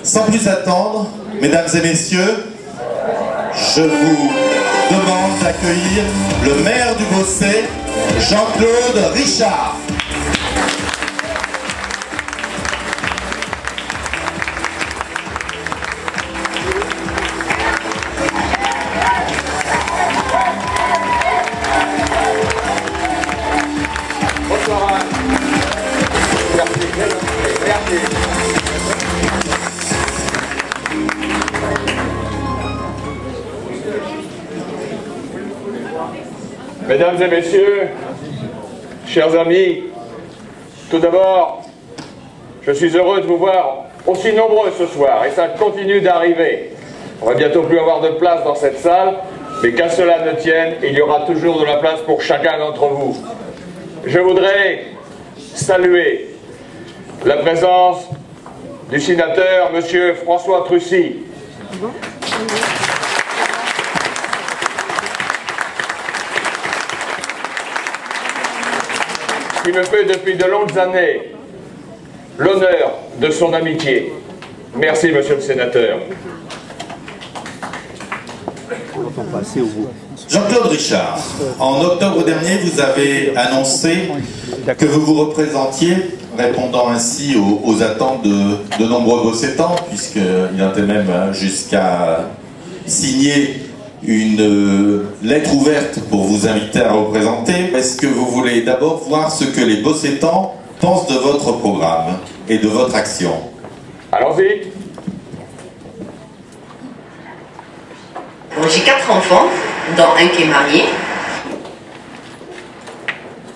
Sans plus attendre, mesdames et messieurs, je vous demande d'accueillir le maire du Beausset, Jean-Claude Richard. Bonsoir. Merci. Mesdames et messieurs, chers amis, tout d'abord, je suis heureux de vous voir aussi nombreux ce soir, et ça continue d'arriver. On va bientôt plus avoir de place dans cette salle, mais qu'à cela ne tienne, il y aura toujours de la place pour chacun d'entre vous. Je voudrais saluer la présence du sénateur M. François Trucy, qui me fait depuis de longues années l'honneur de son amitié. Merci, monsieur le sénateur. Jean-Claude Richard, en octobre dernier, vous avez annoncé que vous vous représentiez, répondant ainsi aux attentes de nombreux Beaucettans, puisqu'il en était même jusqu'à signer une lettre ouverte pour vous inviter à représenter. Est-ce que vous voulez d'abord voir ce que les Beaucettans pensent de votre programme et de votre action? Allons-y. J'ai 4 enfants, dont un qui est marié.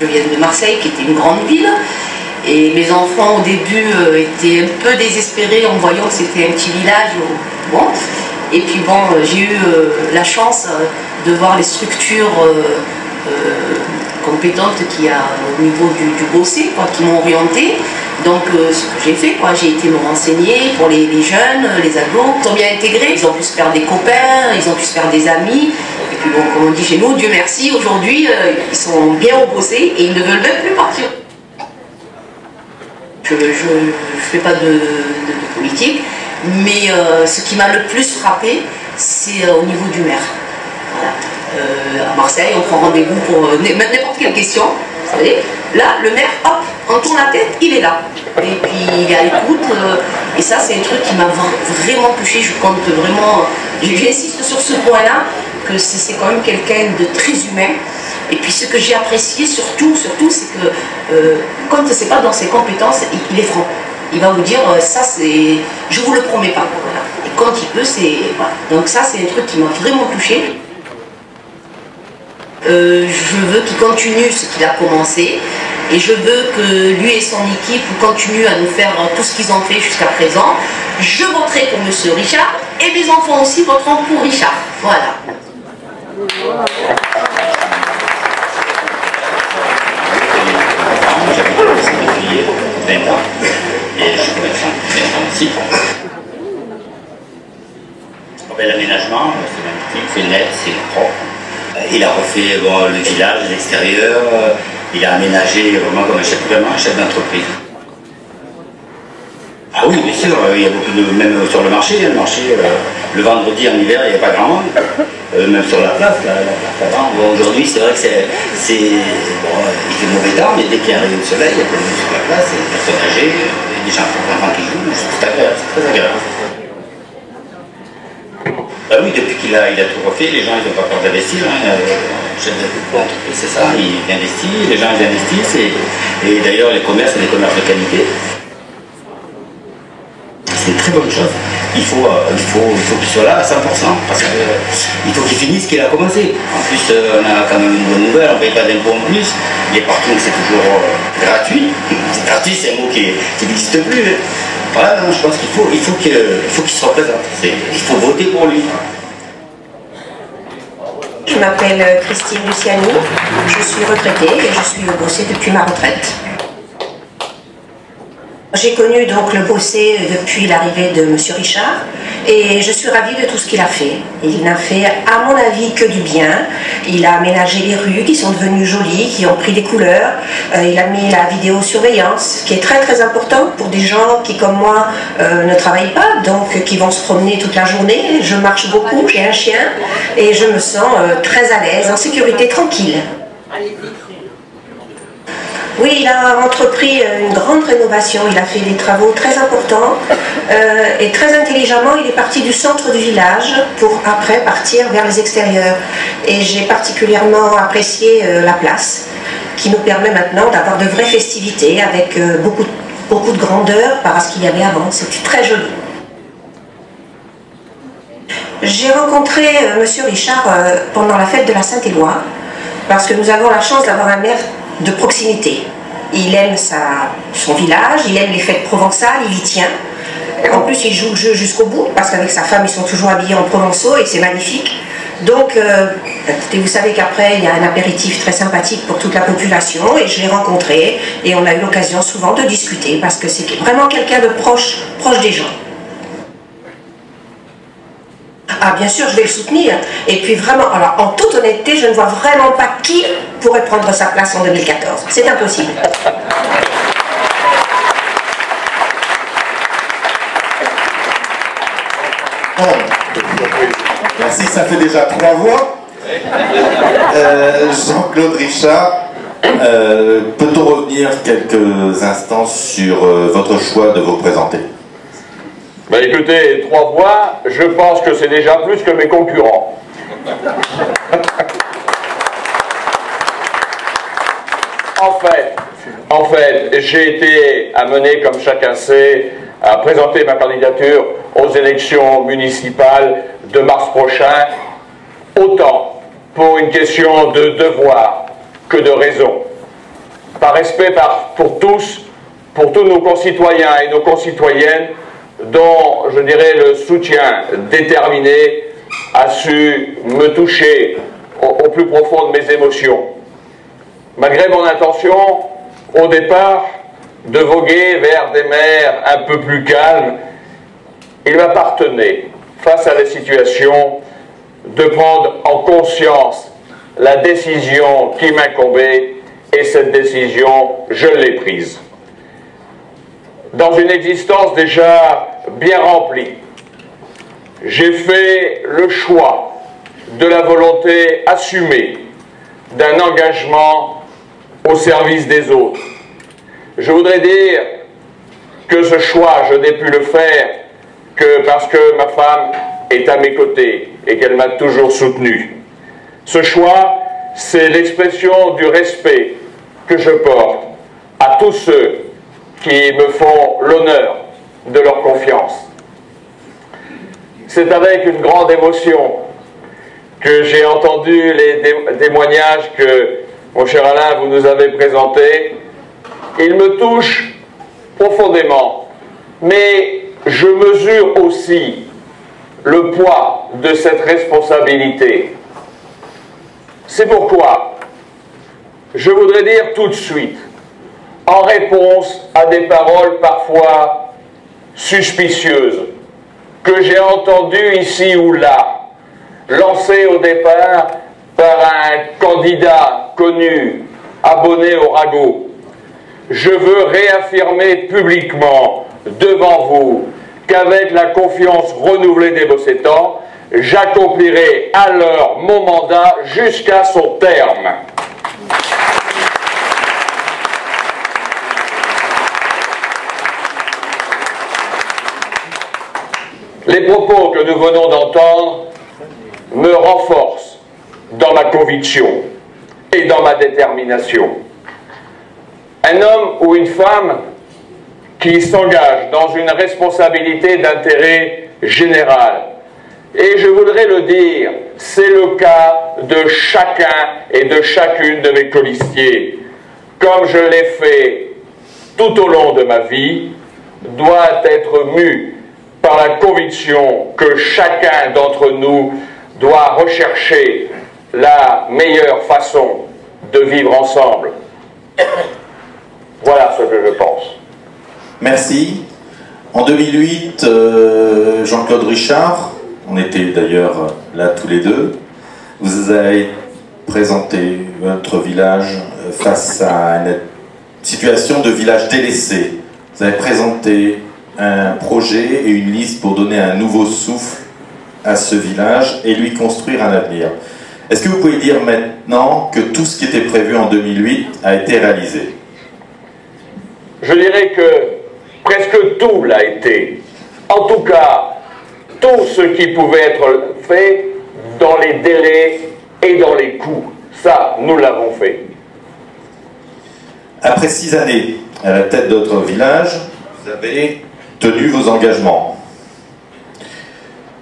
Je viens de Marseille, qui était une grande ville. Et mes enfants, au début, étaient un peu désespérés en voyant que c'était un petit village. Bon. Et puis bon, j'ai eu la chance de voir les structures compétentes qu'il y a au niveau du Beausset, qui m'ont orientée. Donc ce que j'ai fait, j'ai été me renseigner pour les jeunes, les ados, ils sont bien intégrés, ils ont pu se faire des copains, ils ont pu se faire des amis. Et puis bon, comme on dit chez nous, Dieu merci, aujourd'hui ils sont bien au Beausset et ils ne veulent même plus partir. Je ne fais pas de politique, mais ce qui m'a le plus frappé, c'est au niveau du maire. Voilà. À Marseille, on prend rendez-vous pour n'importe quelle question. Vous savez, là, le maire, hop, on tourne la tête, il est là. Et puis il est à l'écoute. Et ça, c'est un truc qui m'a vraiment touché. Je compte vraiment. J'insiste sur ce point-là, que c'est quand même quelqu'un de très humain. Et puis ce que j'ai apprécié surtout, c'est que quand c'est pas dans ses compétences, il est franc. Il va vous dire, ça c'est. Je vous le promets pas. Voilà. Et quand il peut, c'est. Voilà. Donc ça, c'est un truc qui m'a vraiment touché. Je veux qu'il continue ce qu'il a commencé et je veux que lui et son équipe continuent à nous faire tout ce qu'ils ont fait jusqu'à présent. Je voterai pour M. Richard et mes enfants aussi voteront pour Richard. Voilà. J'habite à Beausset depuis 20 ans et je suis commerçant aussi. L'aménagement, c'est magnifique, c'est net, c'est propre. Il a refait le village, l'extérieur, il a aménagé vraiment comme un chef d'entreprise. Ah oui, bien sûr, il y a beaucoup de. Même sur le marché, le vendredi en hiver, il n'y a pas grand monde. Même sur la place, la place avant. Bon, aujourd'hui, c'est vrai que c'est. Bon, il fait mauvais temps, mais dès qu'il arrive le soleil, il y a plein de monde sur la place, il y a des personnes âgées, des enfants qui jouent, c'est agréable, c'est très agréable. Ah oui, depuis qu'il a tout refait, les gens ils n'ont pas peur d'investir. Chef d'entreprise, c'est ça, il investit, les gens ils investissent et d'ailleurs les commerces, c'est des commerces de qualité. C'est une très bonne chose. Il faut qu'il soit là à 100%, parce qu'il faut qu'il finisse ce qu'il a commencé. En plus, on a quand même une bonne nouvelle, on ne paye pas d'impôts en plus. Les parkings, c'est toujours gratuit. Gratuit, c'est un mot qui n'existe plus. Voilà, non, je pense qu'il faut qu'il se représente. Il faut voter pour lui. Je m'appelle Christine Luciani, je suis retraitée et je suis au Beausset depuis ma retraite. J'ai connu donc le Bossé depuis l'arrivée de M. Richard et je suis ravie de tout ce qu'il a fait. Il n'a fait, à mon avis, que du bien. Il a aménagé les rues qui sont devenues jolies, qui ont pris des couleurs. Il a mis la vidéosurveillance, qui est très très importante pour des gens qui, comme moi, ne travaillent pas, donc qui vont se promener toute la journée. Je marche beaucoup, j'ai un chien et je me sens très à l'aise, en sécurité, tranquille. Oui, il a entrepris une grande rénovation, il a fait des travaux très importants et très intelligemment, il est parti du centre du village pour après partir vers les extérieurs. Et j'ai particulièrement apprécié la place qui nous permet maintenant d'avoir de vraies festivités avec beaucoup de grandeur par rapport à ce qu'il y avait avant. C'était très joli. J'ai rencontré M. Richard pendant la fête de la Saint-Éloi parce que nous avons la chance d'avoir un maire de proximité. Il aime son village, il aime les fêtes provençales, il y tient. En plus, il joue le jeu jusqu'au bout, parce qu'avec sa femme, ils sont toujours habillés en provençaux et c'est magnifique. Donc, vous savez qu'après, il y a un apéritif très sympathique pour toute la population et je l'ai rencontré et on a eu l'occasion souvent de discuter parce que c'est vraiment quelqu'un de proche des gens. Ah, bien sûr, je vais le soutenir. Et puis vraiment, alors en toute honnêteté, je ne vois vraiment pas qui pourrait prendre sa place en 2014. C'est impossible. Bon. Merci, ça fait déjà 3 voix. Jean-Claude Richard, peut-on revenir quelques instants sur votre choix de vous présenter? Ben écoutez, 3 voix, je pense que c'est déjà plus que mes concurrents. En fait, j'ai été amené, comme chacun sait, à présenter ma candidature aux élections municipales de mars prochain, autant pour une question de devoir que de raison. Par respect pour tous nos concitoyens et nos concitoyennes, dont, je dirais, le soutien déterminé a su me toucher au plus profond de mes émotions. Malgré mon intention, au départ, de voguer vers des mers un peu plus calmes, il m'appartenait, face à la situation, de prendre en conscience la décision qui m'incombait, et cette décision, je l'ai prise. Dans une existence déjà bien remplie, j'ai fait le choix de la volonté assumée d'un engagement au service des autres. Je voudrais dire que ce choix, je n'ai pu le faire que parce que ma femme est à mes côtés et qu'elle m'a toujours soutenu. Ce choix, c'est l'expression du respect que je porte à tous ceux qui me font l'honneur de leur confiance. C'est avec une grande émotion que j'ai entendu les témoignages que, mon cher Alain, vous nous avez présentés. Ils me touchent profondément, mais je mesure aussi le poids de cette responsabilité. C'est pourquoi je voudrais dire tout de suite, en réponse à des paroles parfois suspicieuses que j'ai entendues ici ou là, lancées au départ par un candidat connu, abonné au ragot, je veux réaffirmer publiquement devant vous qu'avec la confiance renouvelée des Bossétans, j'accomplirai alors mon mandat jusqu'à son terme. Les propos que nous venons d'entendre me renforcent dans ma conviction et dans ma détermination. Un homme ou une femme qui s'engage dans une responsabilité d'intérêt général. Et je voudrais le dire, c'est le cas de chacun et de chacune de mes colistiers. Comme je l'ai fait tout au long de ma vie, doit être mu par la conviction que chacun d'entre nous doit rechercher la meilleure façon de vivre ensemble. Voilà ce que je pense. Merci. En 2008, Jean-Claude Richard, on était d'ailleurs là tous les deux, vous avez présenté votre village face à une situation de village délaissé. Vous avez présenté un projet et une liste pour donner un nouveau souffle à ce village et lui construire un avenir. Est-ce que vous pouvez dire maintenant que tout ce qui était prévu en 2008 a été réalisé? Je dirais que presque tout l'a été. En tout cas, tout ce qui pouvait être fait dans les délais et dans les coûts. Ça, nous l'avons fait. Après 6 années à la tête de votre village, vous avez tenu vos engagements.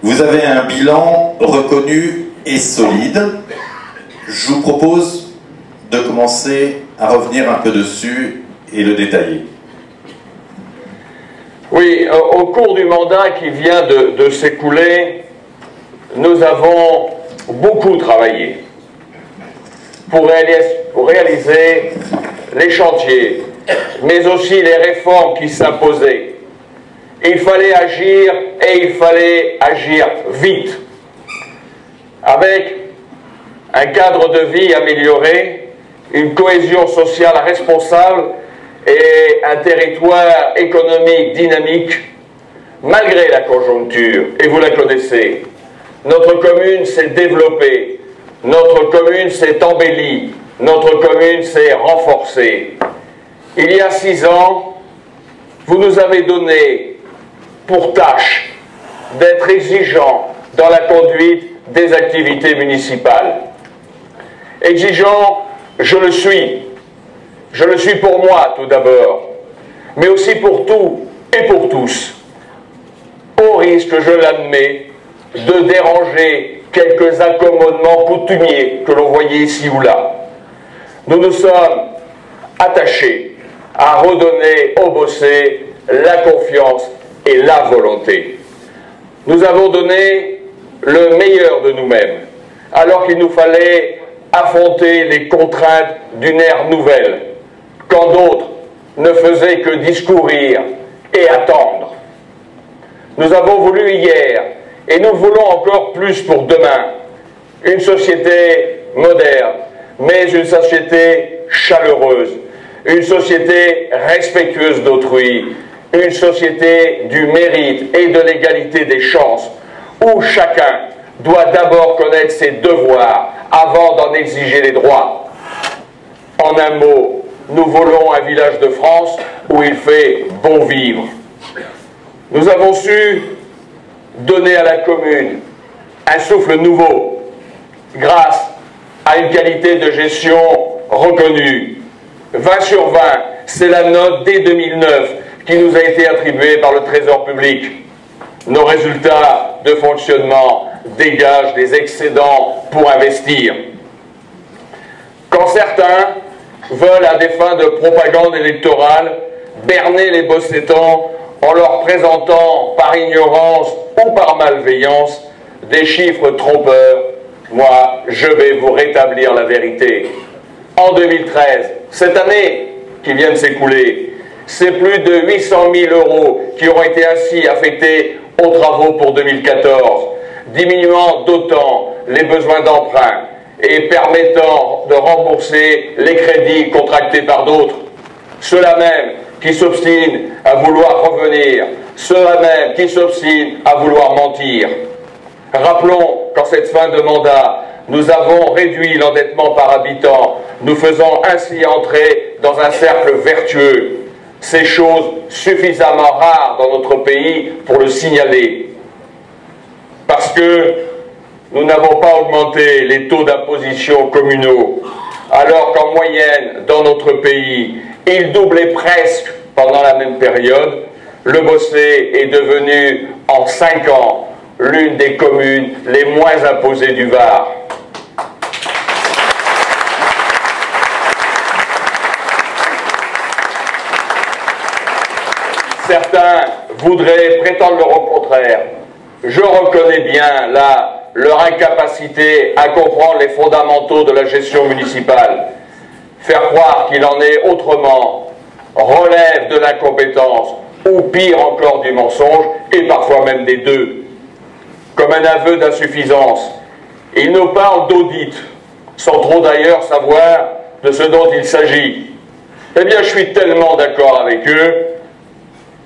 Vous avez un bilan reconnu et solide. Je vous propose de commencer à revenir un peu dessus et le détailler. Oui, au cours du mandat qui vient de s'écouler, nous avons beaucoup travaillé pour réaliser les chantiers, mais aussi les réformes qui s'imposaient. Il fallait agir et il fallait agir vite, avec un cadre de vie amélioré, une cohésion sociale responsable et un territoire économique dynamique, malgré la conjoncture. Et vous la connaissez, notre commune s'est développée, notre commune s'est embellie, notre commune s'est renforcée. Il y a 6 ans, vous nous avez donné pour tâche d'être exigeant dans la conduite des activités municipales. Exigeant, je le suis. Je le suis pour moi tout d'abord, mais aussi pour tout et pour tous, au risque, je l'admets, de déranger quelques accommodements coutumiers que l'on voyait ici ou là. Nous nous sommes attachés à redonner aux Bossés la confiance et la volonté. Nous avons donné le meilleur de nous-mêmes, alors qu'il nous fallait affronter les contraintes d'une ère nouvelle, quand d'autres ne faisaient que discourir et attendre. Nous avons voulu hier, et nous voulons encore plus pour demain, une société moderne, mais une société chaleureuse, une société respectueuse d'autrui, une société du mérite et de l'égalité des chances, où chacun doit d'abord connaître ses devoirs avant d'en exiger les droits. En un mot, nous voulons un village de France où il fait bon vivre. Nous avons su donner à la commune un souffle nouveau grâce à une qualité de gestion reconnue. 20 sur 20, c'est la note dès 2009 qui nous a été attribuée par le Trésor public. Nos résultats de fonctionnement dégagent des excédents pour investir. Quand certains veulent à des fins de propagande électorale berner les Bossétans en leur présentant par ignorance ou par malveillance des chiffres trompeurs, moi je vais vous rétablir la vérité. En 2013, cette année qui vient de s'écouler, c'est plus de 800 000 € qui auront été ainsi affectés aux travaux pour 2014, diminuant d'autant les besoins d'emprunt et permettant de rembourser les crédits contractés par d'autres. Ceux-là même qui s'obstinent à vouloir revenir, ceux-là même qui s'obstinent à vouloir mentir. Rappelons qu'en cette fin de mandat, nous avons réduit l'endettement par habitant, nous faisant ainsi entrer dans un cercle vertueux. Ces choses suffisamment rares dans notre pays pour le signaler. Parce que nous n'avons pas augmenté les taux d'imposition communaux, alors qu'en moyenne, dans notre pays, ils doublaient presque pendant la même période. Le Bossé est devenu, en 5 ans, l'une des communes les moins imposées du Var. Certains voudraient prétendre le contraire. Je reconnais bien là leur incapacité à comprendre les fondamentaux de la gestion municipale. Faire croire qu'il en est autrement relève de l'incompétence ou pire encore du mensonge, et parfois même des deux, comme un aveu d'insuffisance. Ils nous parlent d'audit, sans trop d'ailleurs savoir de ce dont il s'agit. Eh bien, je suis tellement d'accord avec eux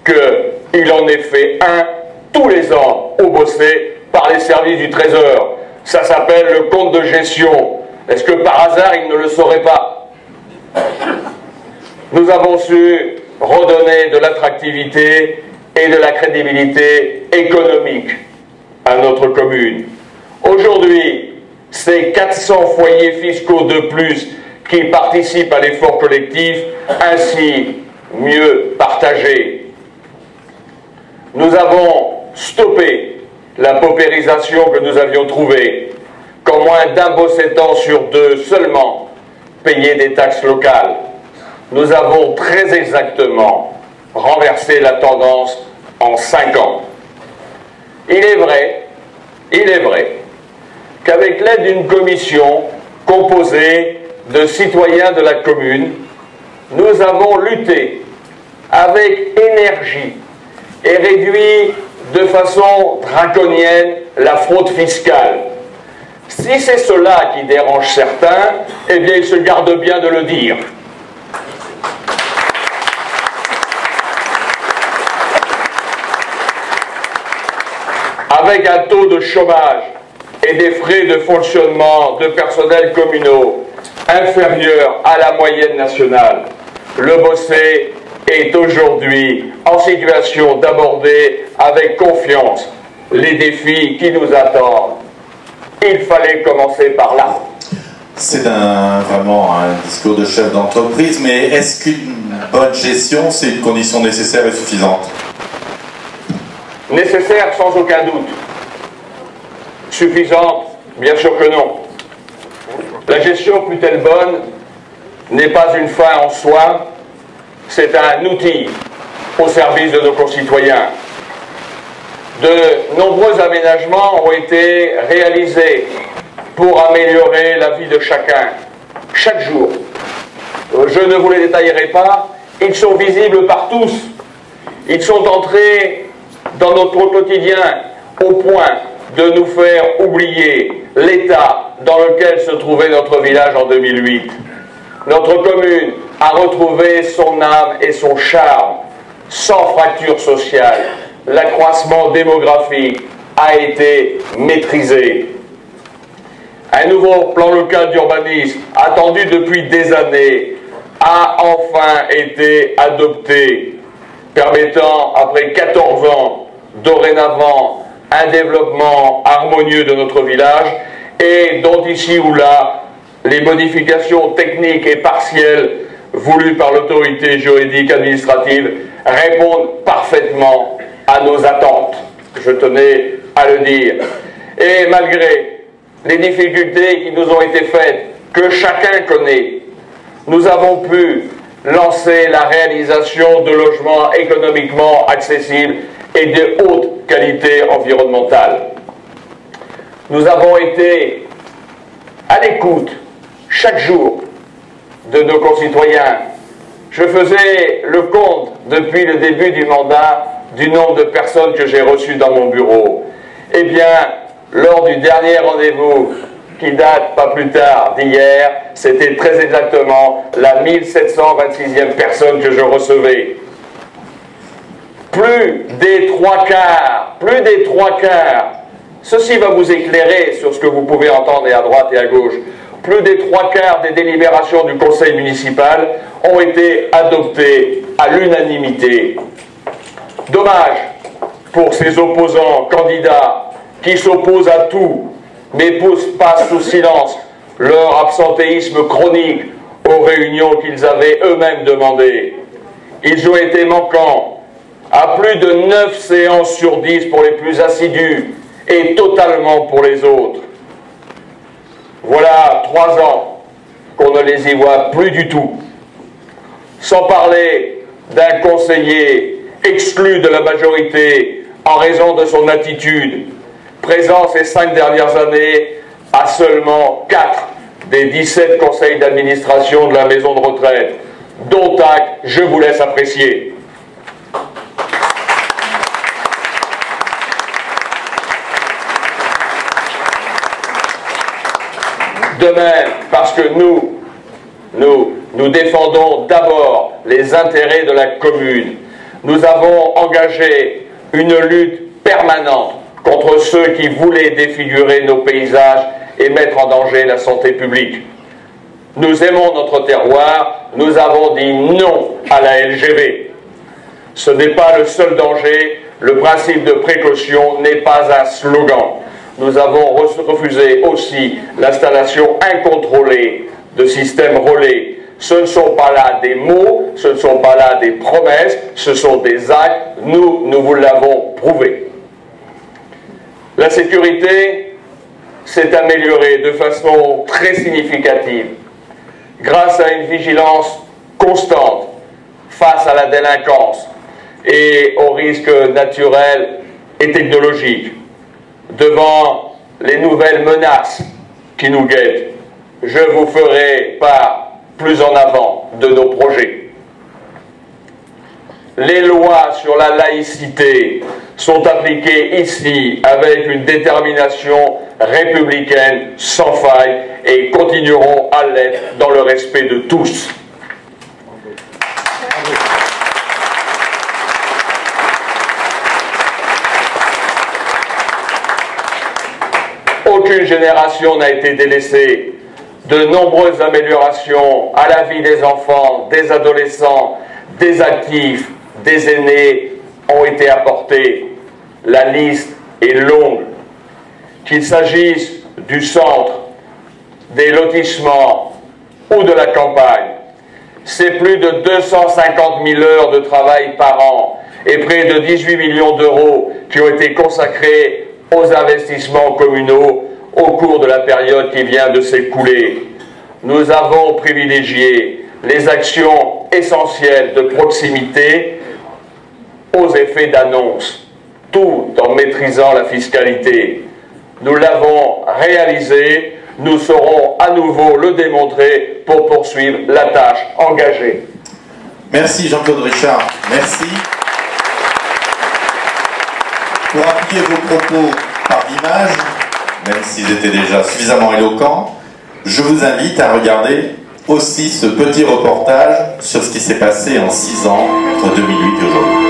qu'il en est fait un tous les ans au Bossé par les services du Trésor. Ça s'appelle le compte de gestion. Est-ce que par hasard, ils ne le sauraient pas? Nous avons su redonner de l'attractivité et de la crédibilité économique à notre commune. Aujourd'hui, c'est 400 foyers fiscaux de plus qui participent à l'effort collectif, ainsi mieux partagé. Nous avons stoppé la paupérisation que nous avions trouvée, qu'en moins d'un Bossétan sur deux seulement payait des taxes locales. Nous avons très exactement renversé la tendance en 5 ans. Il est vrai qu'avec l'aide d'une commission composée de citoyens de la commune, nous avons lutté avec énergie et réduit de façon draconienne la fraude fiscale. Si c'est cela qui dérange certains, eh bien ils se gardent bien de le dire. Avec un taux de chômage et des frais de fonctionnement de personnel communaux inférieurs à la moyenne nationale, le Bossé est aujourd'hui en situation d'aborder avec confiance les défis qui nous attendent. Il fallait commencer par là. C'est vraiment un discours de chef d'entreprise, mais est-ce qu'une bonne gestion, c'est une condition nécessaire et suffisante? Nécessaire sans aucun doute. Suffisante, bien sûr que non. La gestion, plus-elle bonne, n'est pas une fin en soi, c'est un outil au service de nos concitoyens. De nombreux aménagements ont été réalisés pour améliorer la vie de chacun, chaque jour. Je ne vous les détaillerai pas, ils sont visibles par tous. Ils sont entrés dans notre quotidien au point de nous faire oublier l'état dans lequel se trouvait notre village en 2008. Notre commune a retrouvé son âme et son charme, sans fracture sociale. L'accroissement démographique a été maîtrisé. Un nouveau plan local d'urbanisme, attendu depuis des années, a enfin été adopté, permettant, après 14 ans, dorénavant, un développement harmonieux de notre village et dont ici ou là, les modifications techniques et partielles voulues par l'autorité juridique administrative répondent parfaitement à nos attentes. Je tenais à le dire. Et malgré les difficultés qui nous ont été faites, que chacun connaît, nous avons pu lancer la réalisation de logements économiquement accessibles et de haute qualité environnementale. Nous avons été à l'écoute chaque jour de nos concitoyens. Je faisais le compte depuis le début du mandat du nombre de personnes que j'ai reçues dans mon bureau. Eh bien, lors du dernier rendez-vous, qui date pas plus tard d'hier, c'était très exactement la 1726e personne que je recevais. Plus des trois quarts, ceci va vous éclairer sur ce que vous pouvez entendre et à droite et à gauche, plus des 3/4 des délibérations du conseil municipal ont été adoptées à l'unanimité. Dommage pour ces opposants candidats qui s'opposent à tout, mais passent sous silence leur absentéisme chronique aux réunions qu'ils avaient eux-mêmes demandées. Ils ont été manquants à plus de 9 séances sur 10 pour les plus assidus et totalement pour les autres. Voilà 3 ans qu'on ne les y voit plus du tout. Sans parler d'un conseiller exclu de la majorité en raison de son attitude, présent ces 5 dernières années à seulement 4 des 17 conseils d'administration de la maison de retraite, dont acte je vous laisse apprécier. De même, parce que nous défendons d'abord les intérêts de la commune. Nous avons engagé une lutte permanente contre ceux qui voulaient défigurer nos paysages et mettre en danger la santé publique. Nous aimons notre terroir, nous avons dit non à la LGV. Ce n'est pas le seul danger, le principe de précaution n'est pas un slogan. Nous avons refusé aussi l'installation incontrôlée de systèmes relais. Ce ne sont pas là des mots, ce ne sont pas là des promesses, ce sont des actes. Nous vous l'avons prouvé. La sécurité s'est améliorée de façon très significative grâce à une vigilance constante face à la délinquance et aux risques naturels et technologiques. Devant les nouvelles menaces qui nous guettent, je vous ferai part plus en avant de nos projets. Les lois sur la laïcité sont appliquées ici avec une détermination républicaine sans faille et continueront à l'être dans le respect de tous. Aucune génération n'a été délaissée. De nombreuses améliorations à la vie des enfants, des adolescents, des actifs, des aînés ont été apportées. La liste est longue. Qu'il s'agisse du centre, des lotissements ou de la campagne, c'est plus de 250 000 heures de travail par an et près de 18 millions d'euros qui ont été consacrés aux investissements communaux au cours de la période qui vient de s'écouler. Nous avons privilégié les actions essentielles de proximité aux effets d'annonce, tout en maîtrisant la fiscalité. Nous l'avons réalisé, nous saurons à nouveau le démontrer pour poursuivre la tâche engagée. Merci Jean-Claude Richard, merci. Pour appuyer vos propos par image, même s'ils étaient déjà suffisamment éloquents, je vous invite à regarder aussi ce petit reportage sur ce qui s'est passé en 6 ans entre 2008 et aujourd'hui.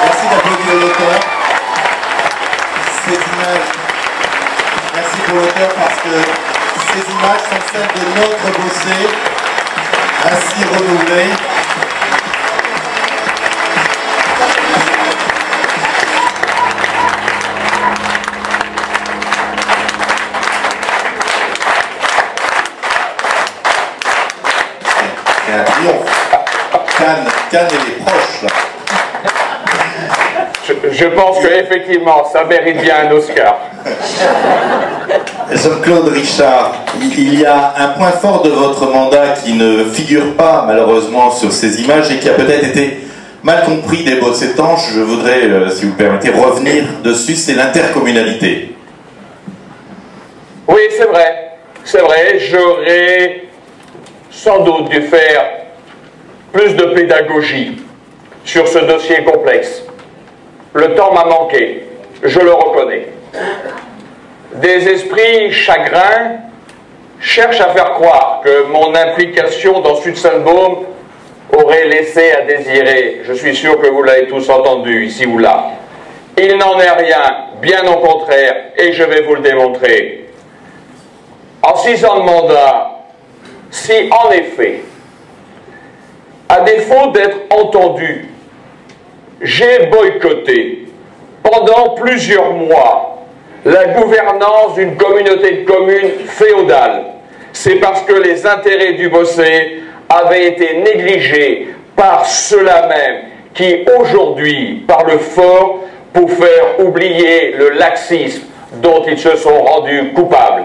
Merci d'applaudir l'auteur. Ces images, merci pour l'auteur parce que ces images sont celles de notre Bossé, ainsi renouvelé. C'est un triomphe. Cannes et les proches là. Je pense qu'effectivement, ça mérite bien un Oscar. Jean-Claude Richard, il y a un point fort de votre mandat qui ne figure pas malheureusement sur ces images et qui a peut-être été mal compris des Bossétans. Je voudrais, si vous permettez, revenir dessus, c'est l'intercommunalité. Oui, c'est vrai. C'est vrai, j'aurais sans doute dû faire plus de pédagogie sur ce dossier complexe. Le temps m'a manqué, je le reconnais. Des esprits chagrins cherchent à faire croire que mon implication dans Sud-Saint-Baume aurait laissé à désirer. Je suis sûr que vous l'avez tous entendu, ici ou là. Il n'en est rien, bien au contraire, et je vais vous le démontrer. En 6 ans de mandat, si en effet, À défaut d'être entendu, j'ai boycotté pendant plusieurs mois la gouvernance d'une communauté de communes féodale. C'est parce que les intérêts du Bossé avaient été négligés par ceux-là même qui aujourd'hui parlent fort pour faire oublier le laxisme dont ils se sont rendus coupables.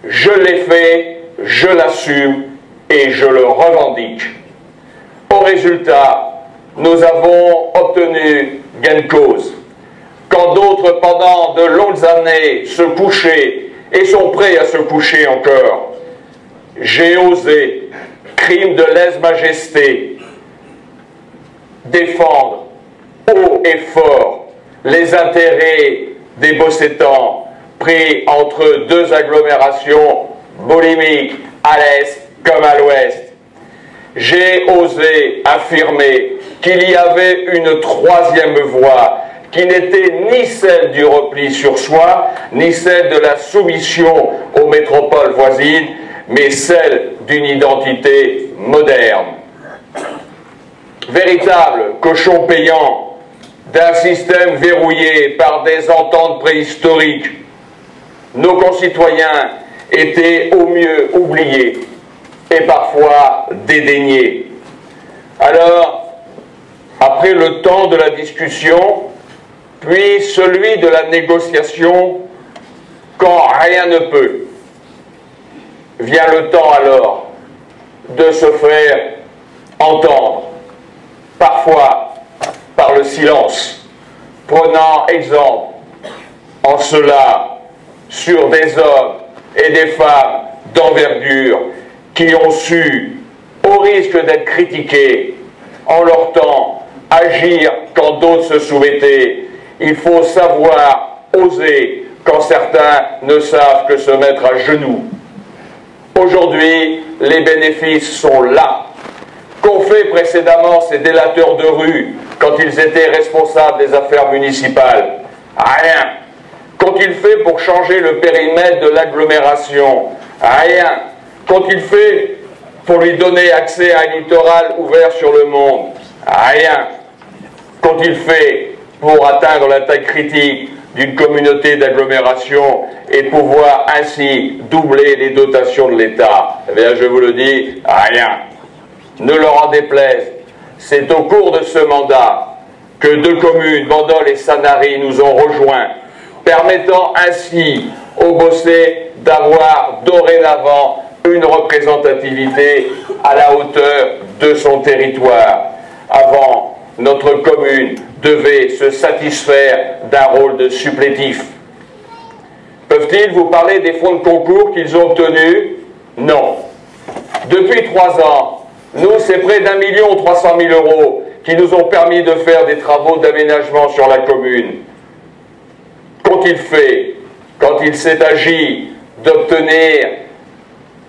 Je l'ai fait, je l'assume et je le revendique. Au résultat, nous avons obtenu gain de cause. Quand d'autres, pendant de longues années, se couchaient et sont prêts à se coucher encore, j'ai osé, crime de lèse-majesté, défendre haut et fort les intérêts des Bossétans pris entre deux agglomérations boulimiques à l'est comme à l'ouest. J'ai osé affirmer qu'il y avait une troisième voie qui n'était ni celle du repli sur soi, ni celle de la soumission aux métropoles voisines, mais celle d'une identité moderne. Véritable cochon payant d'un système verrouillé par des ententes préhistoriques, nos concitoyens étaient au mieux oubliés et parfois dédaignés. Alors, après le temps de la discussion, puis celui de la négociation, quand rien ne peut, vient le temps alors de se faire entendre, parfois par le silence, prenant exemple en cela sur des hommes et des femmes d'envergure qui ont su, au risque d'être critiqués, en leur temps, agir quand d'autres se soumettaient. Il faut savoir oser quand certains ne savent que se mettre à genoux. Aujourd'hui, les bénéfices sont là. Qu'ont fait précédemment ces délateurs de rue quand ils étaient responsables des affaires municipales? Rien. Qu'ont-ils fait pour changer le périmètre de l'agglomération? Rien. Qu'ont-ils fait pour lui donner accès à un littoral ouvert sur le monde? Rien. Qu'ont-ils fait pour atteindre la taille critique d'une communauté d'agglomération et pouvoir ainsi doubler les dotations de l'État? Eh bien, je vous le dis, rien. Ne leur en déplaise, c'est au cours de ce mandat que deux communes, Bandol et Sanary, nous ont rejoints, permettant ainsi au Bossé d'avoir dorénavant une représentativité à la hauteur de son territoire. Avant, notre commune devait se satisfaire d'un rôle de supplétif. Peuvent-ils vous parler des fonds de concours qu'ils ont obtenus? Non. Depuis 3 ans, nous, c'est près d'1 300 000 € qui nous ont permis de faire des travaux d'aménagement sur la commune. Qu'ont-ils fait quand il s'est agi d'obtenir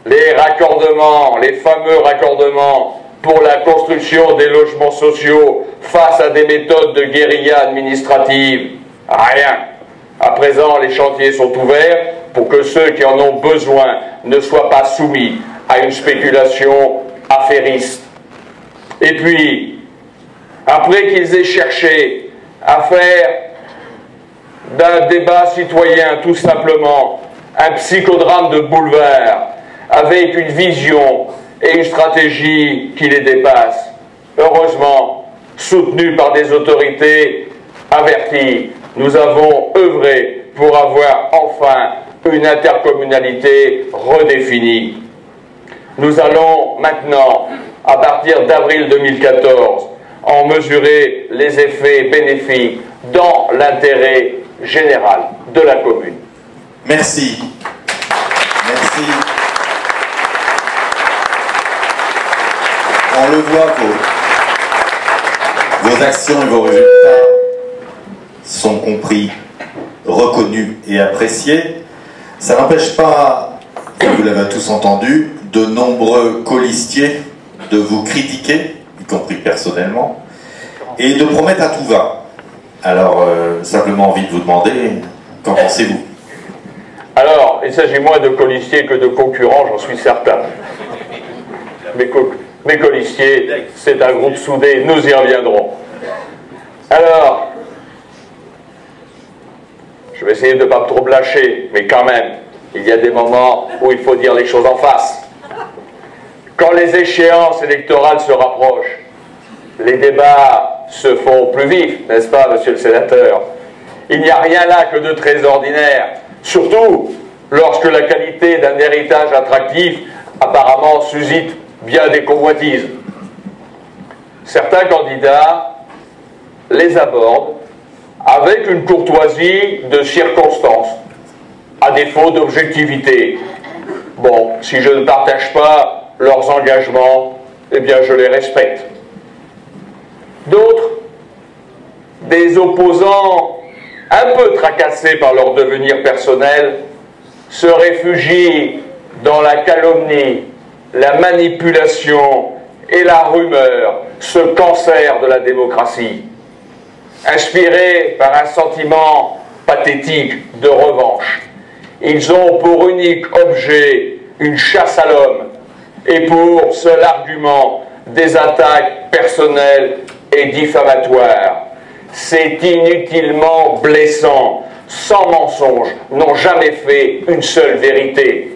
les raccordements, les fameux raccordements pour la construction des logements sociaux face à des méthodes de guérilla administrative? Rien. À présent, les chantiers sont ouverts pour que ceux qui en ont besoin ne soient pas soumis à une spéculation affairiste. Et puis, après qu'ils aient cherché à faire d'un débat citoyen tout simplement un psychodrame de boulevard avec une vision et une stratégie qui les dépasse, heureusement, soutenus par des autorités averties, nous avons œuvré pour avoir enfin une intercommunalité redéfinie. Nous allons maintenant, à partir d'avril 2014, en mesurer les effets bénéfiques dans l'intérêt général de la commune. Merci. Merci. On le voit, vos actions et vos résultats sont compris, reconnus et appréciés. Ça n'empêche pas, vous l'avez tous entendu, de nombreux colistiers de vous critiquer, y compris personnellement, et de promettre à tout va. Alors, simplement envie de vous demander, qu'en pensez-vous? Alors, il s'agit moins de colistiers que de concurrents, j'en suis certain. Mes colistiers, c'est un groupe soudé, nous y reviendrons. Alors, je vais essayer de ne pas trop me lâcher, mais quand même, il y a des moments où il faut dire les choses en face. Quand les échéances électorales se rapprochent, les débats se font plus vifs, n'est-ce pas, monsieur le sénateur? Il n'y a rien là que de très ordinaire, surtout lorsque la qualité d'un héritage attractif apparemment suscite bien des convoitises. Certains candidats les abordent avec une courtoisie de circonstance, à défaut d'objectivité. Bon, si je ne partage pas leurs engagements, eh bien je les respecte. D'autres, des opposants un peu tracassés par leur devenir personnel, se réfugient dans la calomnie, la manipulation et la rumeur, ce cancer de la démocratie. Inspirés par un sentiment pathétique de revanche, ils ont pour unique objet une chasse à l'homme et pour seul argument des attaques personnelles et diffamatoires. C'est inutilement blessant, sans mensonge, n'ont jamais fait une seule vérité.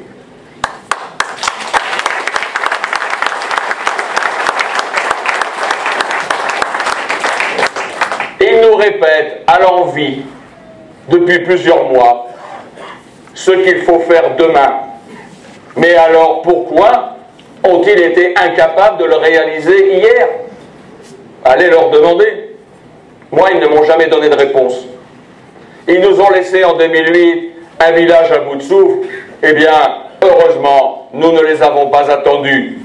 Ils nous répètent à l'envi, depuis plusieurs mois, ce qu'il faut faire demain. Mais alors pourquoi ont-ils été incapables de le réaliser hier? Allez leur demander. Moi, ils ne m'ont jamais donné de réponse. Ils nous ont laissé en 2008 un village à bout de souffle. Eh bien, heureusement, nous ne les avons pas attendus.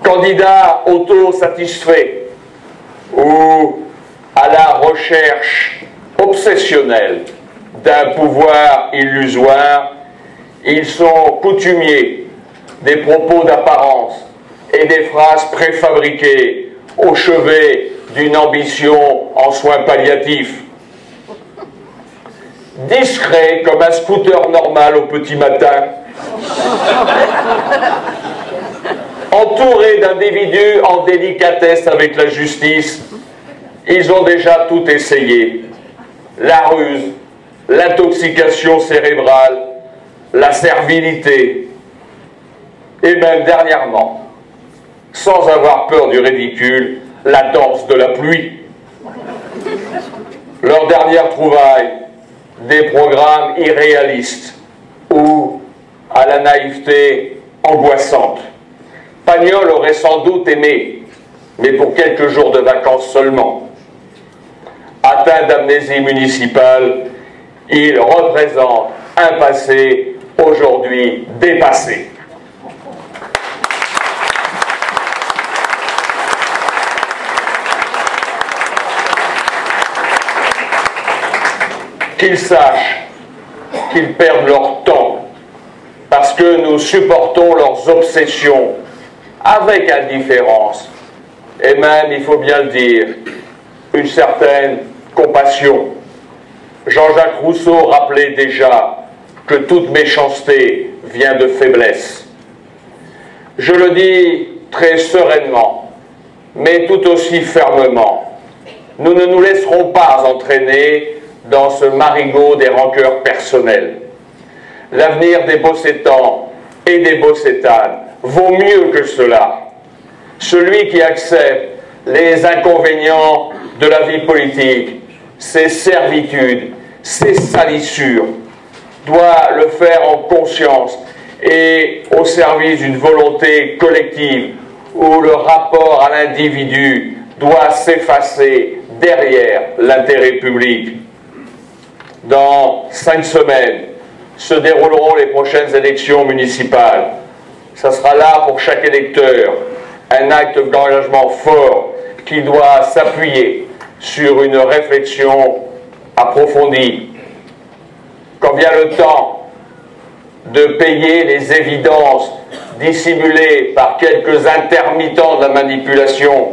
Candidats auto-satisfaits ou à la recherche obsessionnelle d'un pouvoir illusoire, ils sont coutumiers des propos d'apparence et des phrases préfabriquées au chevet d'une ambition en soins palliatifs. Discrets comme un scooter normal au petit matin, entourés d'individus en délicatesse avec la justice, ils ont déjà tout essayé. La ruse, l'intoxication cérébrale, la servilité, et même dernièrement, sans avoir peur du ridicule, la danse de la pluie. Leur dernière trouvaille, des programmes irréalistes ou à la naïveté angoissante. Pagnol aurait sans doute aimé, mais pour quelques jours de vacances seulement. Atteint d'amnésie municipale, il représente un passé aujourd'hui dépassé. Qu'ils sachent qu'ils perdent leur temps parce que nous supportons leurs obsessions avec indifférence et même, il faut bien le dire, une certaine compassion. Jean-Jacques Rousseau rappelait déjà que toute méchanceté vient de faiblesse. Je le dis très sereinement, mais tout aussi fermement. Nous ne nous laisserons pas entraîner dans ce marigot des rancœurs personnelles. L'avenir des Bossétans et des Bossétanes vaut mieux que cela. Celui qui accepte les inconvénients de la vie politique, ses servitudes, ses salissures, doit le faire en conscience et au service d'une volonté collective où le rapport à l'individu doit s'effacer derrière l'intérêt public. Dans 5 semaines se dérouleront les prochaines élections municipales. Ça sera là pour chaque électeur un acte d'engagement fort qui doit s'appuyer sur une réflexion approfondie. Quand vient le temps de payer les évidences dissimulées par quelques intermittents de la manipulation,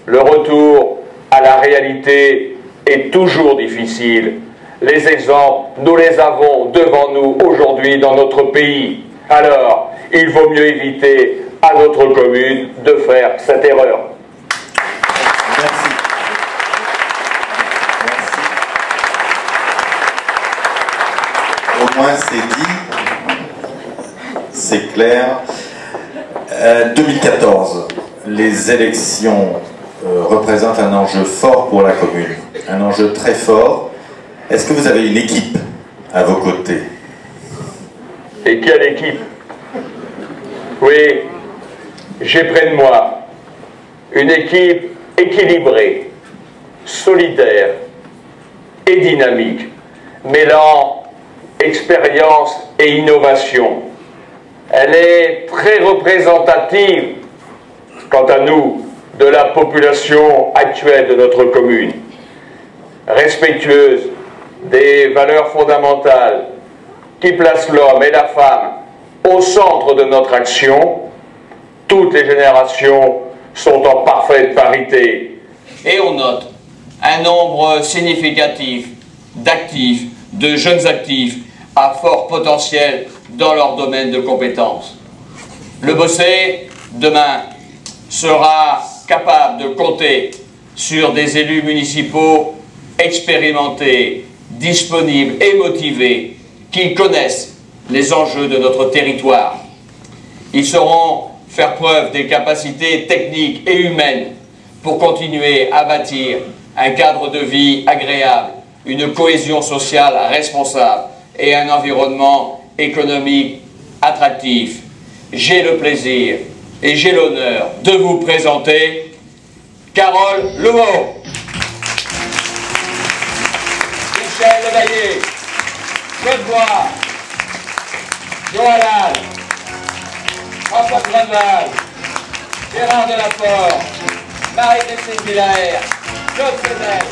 le retour à la réalité est toujours difficile. Les exemples, nous les avons devant nous aujourd'hui dans notre pays. Alors, il vaut mieux éviter à notre commune de faire cette erreur. Merci. Au moins c'est dit, c'est clair. 2014, les élections représentent un enjeu fort pour la commune, un enjeu très fort. Est-ce que vous avez une équipe à vos côtés? Et quelle équipe? Oui, j'ai près de moi une équipe équilibrée, solidaire et dynamique, mêlant expérience et innovation. Elle est très représentative, quant à nous, de la population actuelle de notre commune, respectueuse des valeurs fondamentales qui placent l'homme et la femme au centre de notre action. Toutes les générations sont en parfaite parité. Et on note un nombre significatif d'actifs, de jeunes actifs à fort potentiel dans leur domaine de compétences. Le Bossé, demain, sera capable de compter sur des élus municipaux expérimentés, disponibles et motivés, qui connaissent les enjeux de notre territoire. Ils sauront faire preuve des capacités techniques et humaines pour continuer à bâtir un cadre de vie agréable, une cohésion sociale responsable et un environnement économique attractif. J'ai le plaisir et j'ai l'honneur de vous présenter Carole Lemeau, Michel Levaillé, Claude Bois, Joël, François Grandval, Gérard Delafort, Marie-Christine Villaert, Claude Fenel.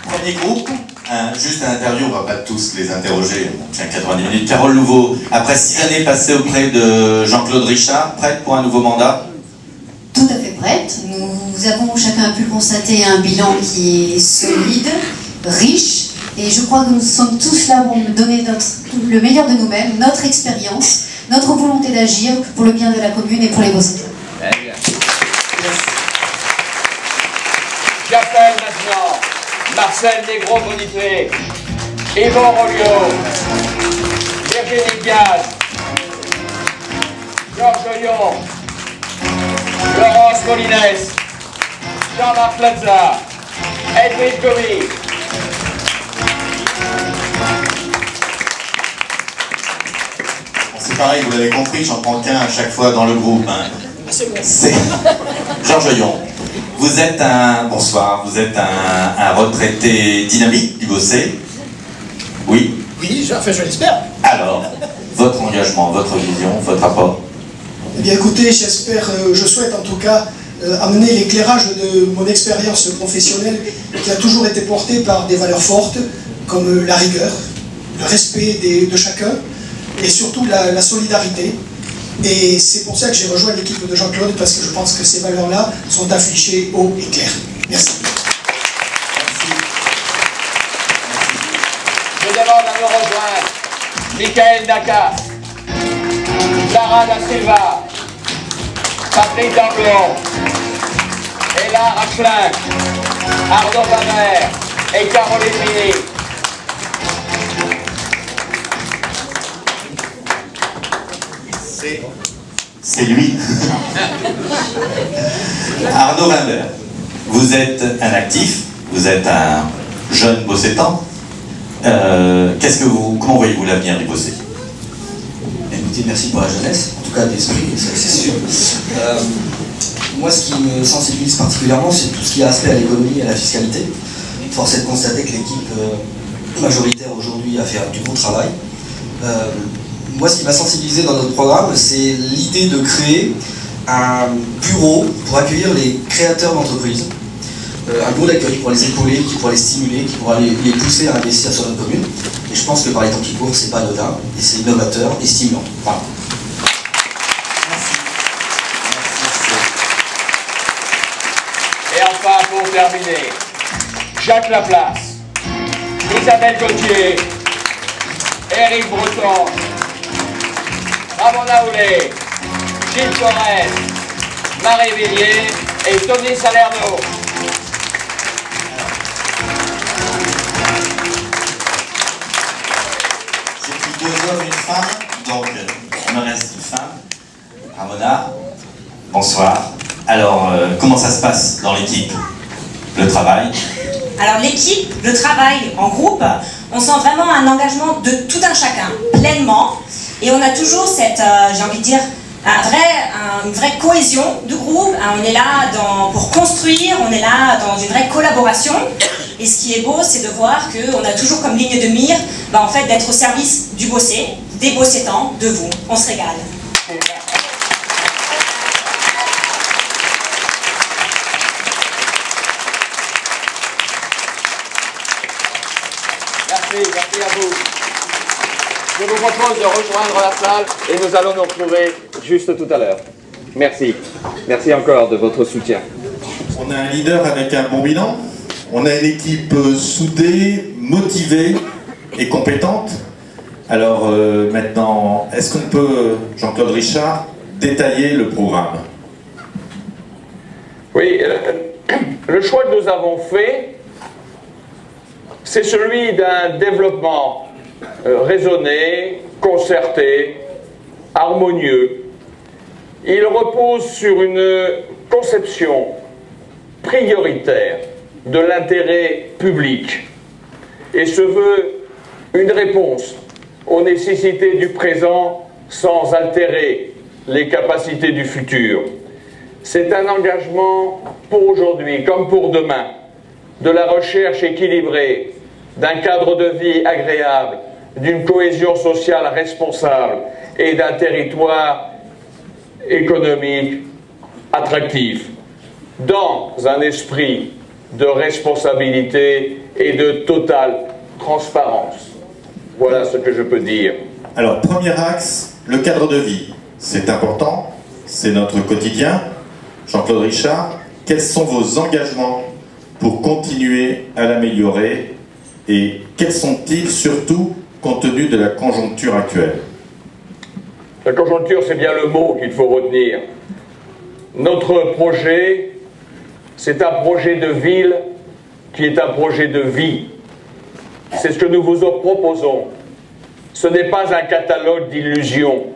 Premier groupe, juste un interview, on ne va pas tous les interroger, on tient 90 minutes. Carole Louveau, après 6 années passées auprès de Jean-Claude Richard, prête pour un nouveau mandat? Tout à fait prête. Nous avons chacun pu constater un bilan qui est solide, riche, et je crois que nous sommes tous là pour donner le meilleur de nous-mêmes, notre expérience, notre volonté d'agir pour le bien de la commune et pour les Bossés. J'appelle maintenant Marcel Negro-Bonifay, Yvon Rolliot, Virginie Diaz, Georges Lyon, Laurence Molines, Jean-Marc Plaza, Edwin Gomi. C'est pareil, vous l'avez compris, j'en prends qu'un à chaque fois dans le groupe. Hein. C'est Georges Lyon. Vous êtes un... Bonsoir, vous êtes un retraité dynamique du Bossé? Oui? Oui, enfin je l'espère. Alors, votre engagement, votre vision, votre rapport? Eh bien écoutez, j'espère, je souhaite en tout cas amener l'éclairage de mon expérience professionnelle qui a toujours été portée par des valeurs fortes comme la rigueur, le respect de chacun et surtout la solidarité. Et c'est pour ça que j'ai rejoint l'équipe de Jean-Claude, parce que je pense que ces valeurs-là sont affichées haut et clair. Merci. Je demande à me rejoindre Michael Naka, Lara da Silva, Patrick Danglon, Ella Rachelin, Arnaud Bamer et Caroline Mini. C'est lui. Arnaud Rimbert, vous êtes un actif, vous êtes un jeune bossétant. Comment voyez-vous l'avenir du Bossé? Écoutez, merci pour la jeunesse, en tout cas d'esprit, c'est sûr. Moi, ce qui me sensibilise particulièrement, c'est tout ce qui a aspect à l'économie et à la fiscalité. Force est de constater que l'équipe majoritaire aujourd'hui a fait du bon travail. Moi, ce qui m'a sensibilisé dans notre programme, c'est l'idée de créer un bureau pour accueillir les créateurs d'entreprises. Un bureau d'accueil pour les épauler, qui pourra les stimuler, qui pourra les pousser à investir sur notre commune. Et je pense que par les temps qui courent, c'est pas anodin, et c'est innovateur et stimulant. Voilà. Et enfin, pour terminer, Jacques Laplace, Isabelle Gauthier, Éric Breton, Ramona Houlet, Gilles Torres, Marie Villiers et Tony Salerno. J'ai pris 2 hommes et une femme, donc il me reste une femme. Ramona, bonsoir. Alors, comment ça se passe dans l'équipe, le travail? Alors l'équipe, le travail en groupe, on sent vraiment un engagement de tout un chacun, pleinement. Et on a toujours cette, j'ai envie de dire, une vraie cohésion de groupe. On est là pour construire, on est là dans une vraie collaboration. Et ce qui est beau, c'est de voir qu'on a toujours comme ligne de mire, en fait, d'être au service du Bossé, des Bossétans, de vous. On se régale. Merci à vous. Je vous propose de rejoindre la salle et nous allons nous retrouver juste tout à l'heure. Merci. Merci encore de votre soutien. On a un leader avec un bon bilan. On a une équipe soudée, motivée et compétente. Alors maintenant, est-ce qu'on peut, Jean-Claude Richard, détailler le programme? Oui, le choix que nous avons fait, c'est celui d'un développement raisonné, concerté, harmonieux. Il repose sur une conception prioritaire de l'intérêt public et se veut une réponse aux nécessités du présent sans altérer les capacités du futur. C'est un engagement pour aujourd'hui comme pour demain, de la recherche équilibrée, d'un cadre de vie agréable, d'une cohésion sociale responsable et d'un territoire économique attractif, dans un esprit de responsabilité et de totale transparence. Voilà ce que je peux dire. Alors, premier axe, le cadre de vie. C'est important, c'est notre quotidien. Jean-Claude Richard, quels sont vos engagements pour continuer à l'améliorer et quels sont-ils surtout compte tenu de la conjoncture actuelle? La conjoncture, c'est bien le mot qu'il faut retenir. Notre projet, c'est un projet de ville qui est un projet de vie. C'est ce que nous vous proposons. Ce n'est pas un catalogue d'illusions.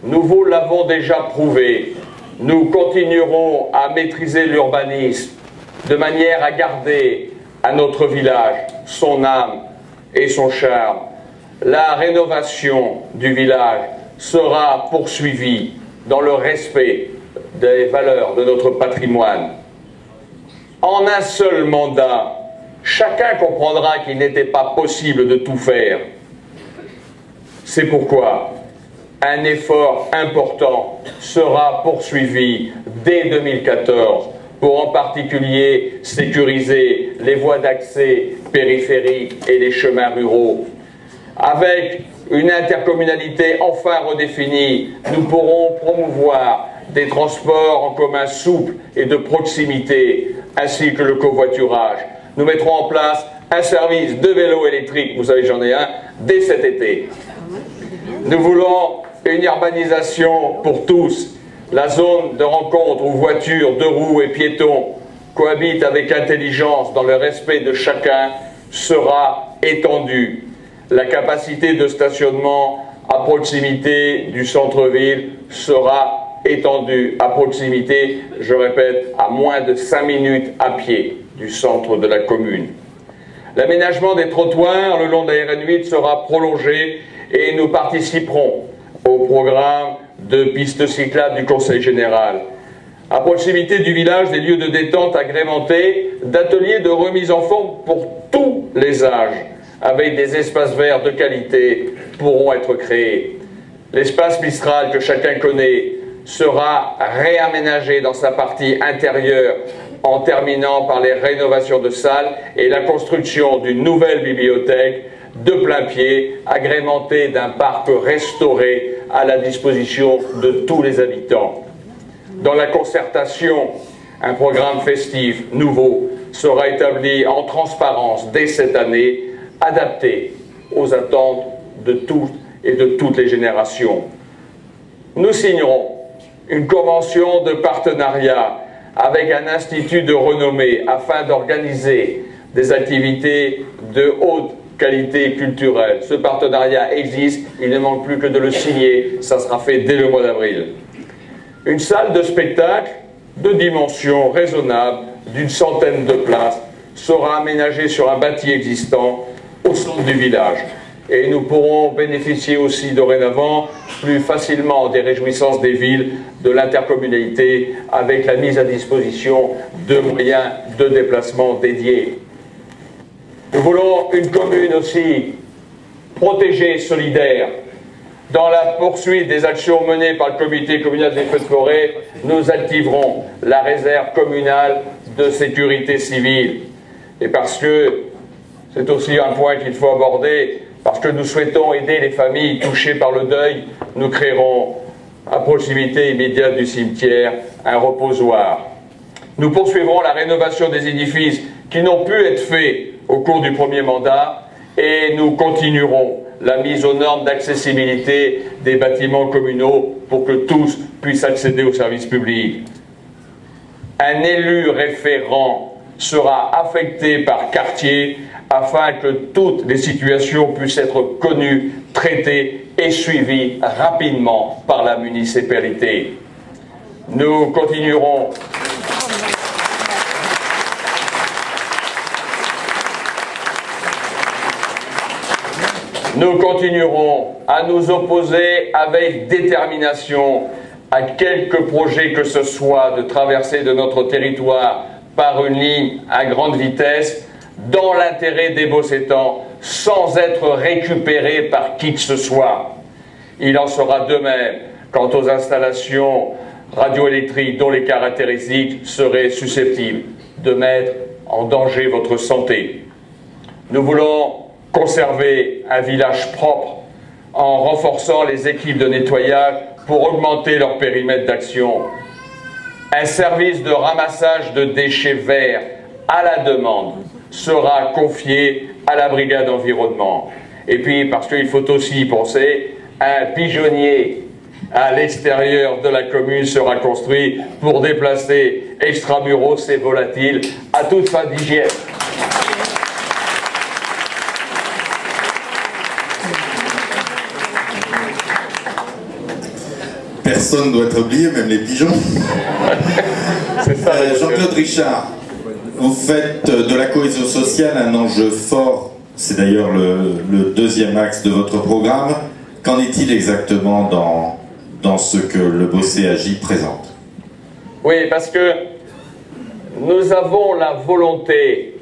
Nous vous l'avons déjà prouvé. Nous continuerons à maîtriser l'urbanisme de manière à garder à notre village son âme et son charme. La rénovation du village sera poursuivie dans le respect des valeurs de notre patrimoine. En un seul mandat, chacun comprendra qu'il n'était pas possible de tout faire. C'est pourquoi un effort important sera poursuivi dès 2014 pour en particulier sécuriser les voies d'accès périphériques et les chemins ruraux. Avec une intercommunalité enfin redéfinie, nous pourrons promouvoir des transports en commun souples et de proximité, ainsi que le covoiturage. Nous mettrons en place un service de vélo électrique, vous savez j'en ai un, dès cet été. Nous voulons une urbanisation pour tous. La zone de rencontre où voitures, deux roues et piétons cohabitent avec intelligence dans le respect de chacun sera étendue. La capacité de stationnement à proximité du centre-ville sera étendue à proximité, je répète, à moins de 5 minutes à pied du centre de la commune. L'aménagement des trottoirs le long de la RN8 sera prolongé et nous participerons au programme de pistes cyclables du Conseil général. À proximité du village, des lieux de détente agrémentés d'ateliers de remise en forme pour tous les âges, avec des espaces verts de qualité, pourront être créés. L'espace Mistral que chacun connaît sera réaménagé dans sa partie intérieure en terminant par les rénovations de salles et la construction d'une nouvelle bibliothèque de plein pied, agrémentée d'un parc restauré à la disposition de tous les habitants. Dans la concertation, un programme festif nouveau sera établi en transparence dès cette année, adapté aux attentes de tous et de toutes les générations. Nous signerons une convention de partenariat avec un institut de renommée afin d'organiser des activités de haute qualité culturelle. Ce partenariat existe, il ne manque plus que de le signer, ça sera fait dès le mois d'avril. Une salle de spectacle de dimension raisonnable d'une centaine de places sera aménagée sur un bâti existant au centre du village. Et nous pourrons bénéficier aussi dorénavant plus facilement des réjouissances des villes, de l'intercommunalité, avec la mise à disposition de moyens de déplacement dédiés. Nous voulons une commune aussi protégée et solidaire. Dans la poursuite des actions menées par le comité communal des feux de forêt, nous activerons la réserve communale de sécurité civile. Et parce que c'est aussi un point qu'il faut aborder, parce que nous souhaitons aider les familles touchées par le deuil, nous créerons à proximité immédiate du cimetière un reposoir. Nous poursuivrons la rénovation des édifices qui n'ont pu être faits au cours du premier mandat et nous continuerons la mise aux normes d'accessibilité des bâtiments communaux pour que tous puissent accéder aux services publics. Un élu référent sera affecté par quartier afin que toutes les situations puissent être connues, traitées et suivies rapidement par la municipalité. Nous continuerons à nous opposer avec détermination à quelque projet que ce soit de traversée de notre territoire par une ligne à grande vitesse dans l'intérêt des Bossétans sans être récupéré par qui que ce soit. Il en sera de même quant aux installations radioélectriques dont les caractéristiques seraient susceptibles de mettre en danger votre santé. Nous voulons conserver un village propre en renforçant les équipes de nettoyage pour augmenter leur périmètre d'action. Un service de ramassage de déchets verts à la demande sera confié à la brigade environnement. Et puis, parce qu'il faut aussi y penser, un pigeonnier à l'extérieur de la commune sera construit pour déplacer extramuros ces volatiles à toute fin d'hygiène. Personne ne doit être oublié, même les pigeons. Jean-Claude Richard, vous faites de la cohésion sociale un enjeu fort. C'est d'ailleurs le deuxième axe de votre programme. Qu'en est-il exactement dans ce que le Bossé Agit présente? Oui, parce que nous avons la volonté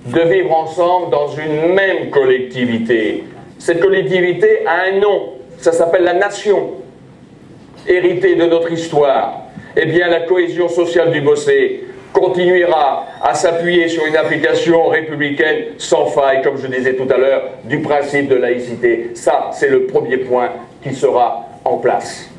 de vivre ensemble dans une même collectivité. Cette collectivité a un nom, ça s'appelle la nation. Héritée de notre histoire, eh bien la cohésion sociale du Bossé continuera à s'appuyer sur une application républicaine sans faille, comme je disais tout à l'heure, du principe de laïcité. Ça, c'est le premier point qui sera en place.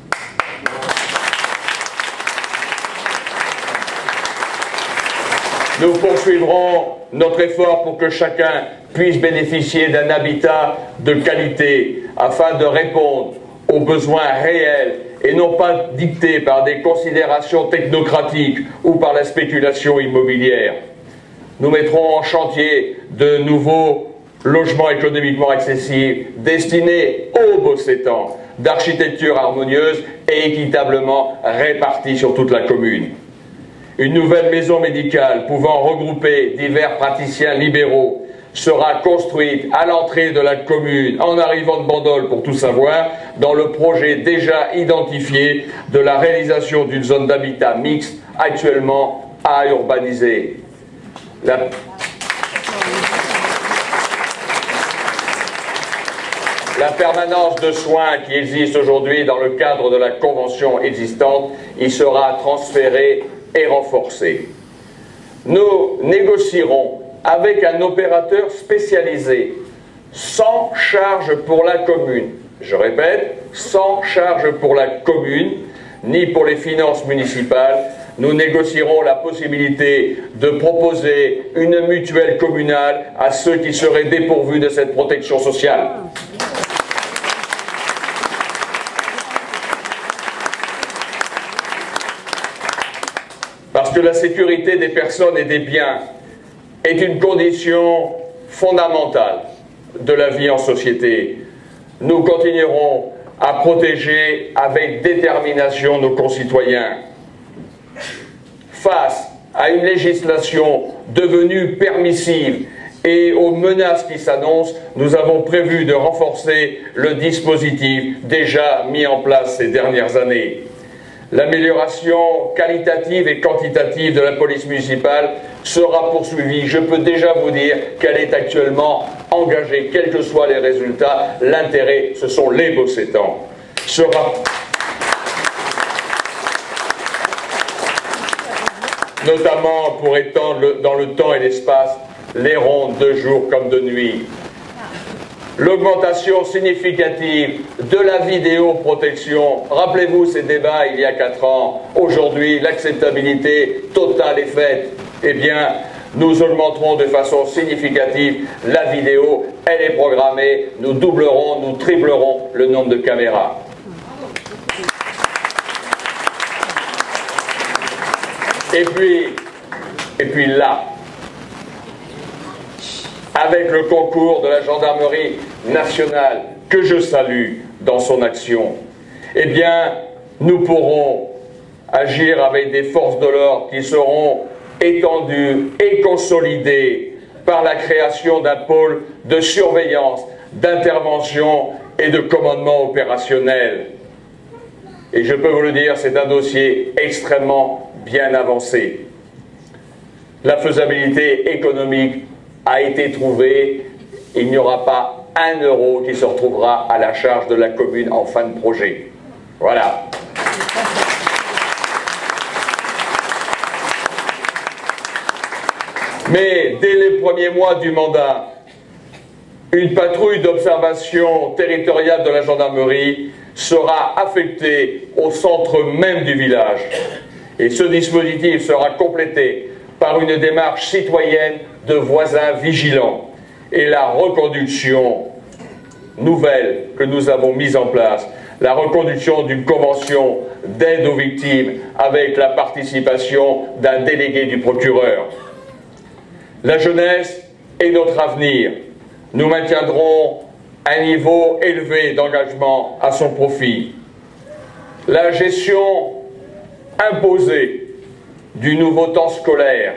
Nous poursuivrons notre effort pour que chacun puisse bénéficier d'un habitat de qualité afin de répondre aux besoins réels et non pas dictés par des considérations technocratiques ou par la spéculation immobilière. Nous mettrons en chantier de nouveaux logements économiquement accessibles destinés aux Bossétans, d'architecture harmonieuse et équitablement répartis sur toute la commune. Une nouvelle maison médicale pouvant regrouper divers praticiens libéraux sera construite à l'entrée de la commune, en arrivant de Bandol pour tout savoir, dans le projet déjà identifié de la réalisation d'une zone d'habitat mixte actuellement à urbaniser. La permanence de soins qui existe aujourd'hui dans le cadre de la convention existante y sera transférée et renforcée. Nous négocierons avec un opérateur spécialisé, sans charge pour la commune. Je répète, sans charge pour la commune, ni pour les finances municipales. Nous négocierons la possibilité de proposer une mutuelle communale à ceux qui seraient dépourvus de cette protection sociale. parce que la sécurité des personnes et des biens est une condition fondamentale de la vie en société. Nous continuerons à protéger avec détermination nos concitoyens. Face à une législation devenue permissive et aux menaces qui s'annoncent, nous avons prévu de renforcer le dispositif déjà mis en place ces dernières années. L'amélioration qualitative et quantitative de la police municipale sera poursuivie. Je peux déjà vous dire qu'elle est actuellement engagée, quels que soient les résultats. L'intérêt, ce sont les Bossétans. Notamment pour étendre dans le temps et l'espace les rondes de jour comme de nuit. L'augmentation significative de la vidéoprotection. Rappelez-vous ces débats il y a 4 ans. Aujourd'hui, l'acceptabilité totale est faite. Eh bien, nous augmenterons de façon significative la vidéo. Elle est programmée. Nous doublerons, nous triplerons le nombre de caméras. Et puis là, avec le concours de la gendarmerie nationale, que je salue dans son action, eh bien, nous pourrons agir avec des forces de l'ordre qui seront étendues et consolidées par la création d'un pôle de surveillance, d'intervention et de commandement opérationnel. Et je peux vous le dire, c'est un dossier extrêmement bien avancé. La faisabilité économique a été trouvée. Il n'y aura pas 1 euro qui se retrouvera à la charge de la commune en fin de projet. Voilà. Mais dès les premiers mois du mandat, une patrouille d'observation territoriale de la gendarmerie sera affectée au centre même du village. Et ce dispositif sera complété par une démarche citoyenne de voisins vigilants et la reconduction nouvelle que nous avons mise en place, la reconduction d'une convention d'aide aux victimes avec la participation d'un délégué du procureur. La jeunesse est notre avenir. Nous maintiendrons un niveau élevé d'engagement à son profit. La gestion imposée du nouveau temps scolaire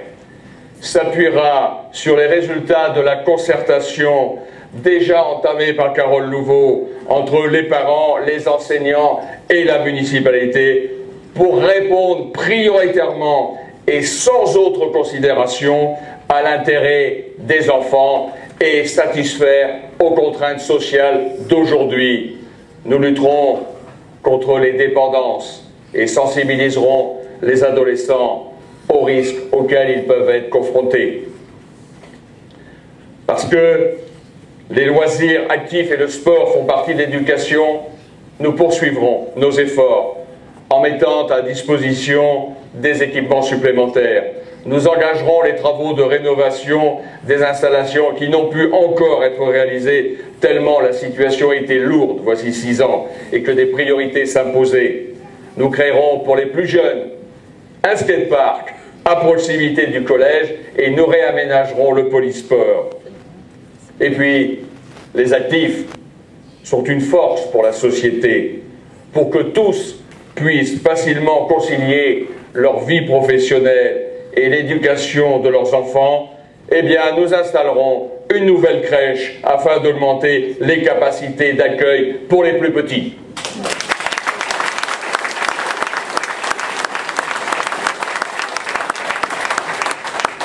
s'appuiera sur les résultats de la concertation déjà entamée par Carole Louveau entre les parents, les enseignants et la municipalité pour répondre prioritairement et sans autre considération à l'intérêt des enfants et satisfaire aux contraintes sociales d'aujourd'hui. Nous lutterons contre les dépendances et sensibiliserons les adolescents aux risques auxquels ils peuvent être confrontés. Parce que les loisirs actifs et le sport font partie de l'éducation, nous poursuivrons nos efforts en mettant à disposition des équipements supplémentaires. Nous engagerons les travaux de rénovation des installations qui n'ont pu encore être réalisées tellement la situation était lourde, voici 6 ans, et que des priorités s'imposaient. Nous créerons pour les plus jeunes un skatepark à proximité du collège et nous réaménagerons le polysport. Et puis, les actifs sont une force pour la société, pour que tous puissent facilement concilier leur vie professionnelle et l'éducation de leurs enfants. Eh bien, nous installerons une nouvelle crèche afin d'augmenter les capacités d'accueil pour les plus petits.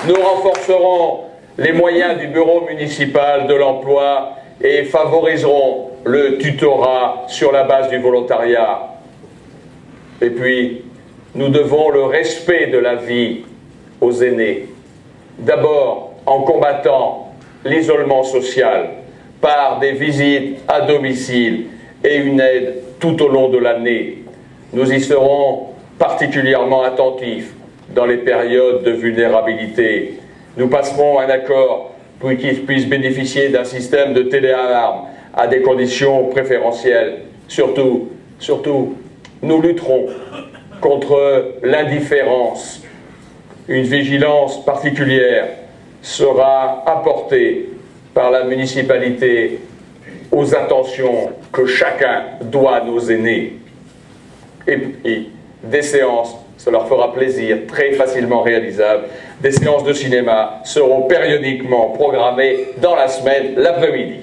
Nous renforcerons les moyens du bureau municipal de l'emploi et favoriserons le tutorat sur la base du volontariat. Et puis, nous devons le respect de la vie aux aînés. D'abord, en combattant l'isolement social par des visites à domicile et une aide tout au long de l'année. Nous y serons particulièrement attentifs dans les périodes de vulnérabilité. Nous passerons un accord pour qu'ils puissent bénéficier d'un système de téléalarme à des conditions préférentielles. Surtout, nous lutterons contre l'indifférence une vigilance particulière sera apportée par la municipalité aux attentions que chacun doit à nos aînés. Et puis, des séances, ça leur fera plaisir, très facilement réalisables, des séances de cinéma seront périodiquement programmées dans la semaine, l'après-midi.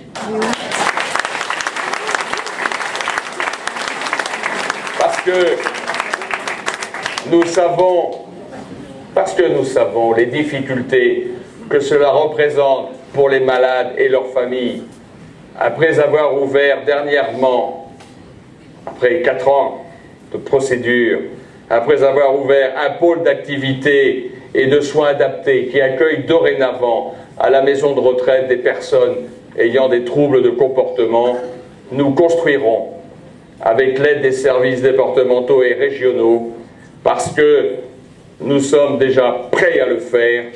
Parce que nous savons les difficultés que cela représente pour les malades et leurs familles. Après avoir ouvert dernièrement, après 4 ans de procédure, après avoir ouvert un pôle d'activité et de soins adaptés qui accueille dorénavant à la maison de retraite des personnes ayant des troubles de comportement, nous construirons, avec l'aide des services départementaux et régionaux, parce que nous sommes déjà prêts à le faire,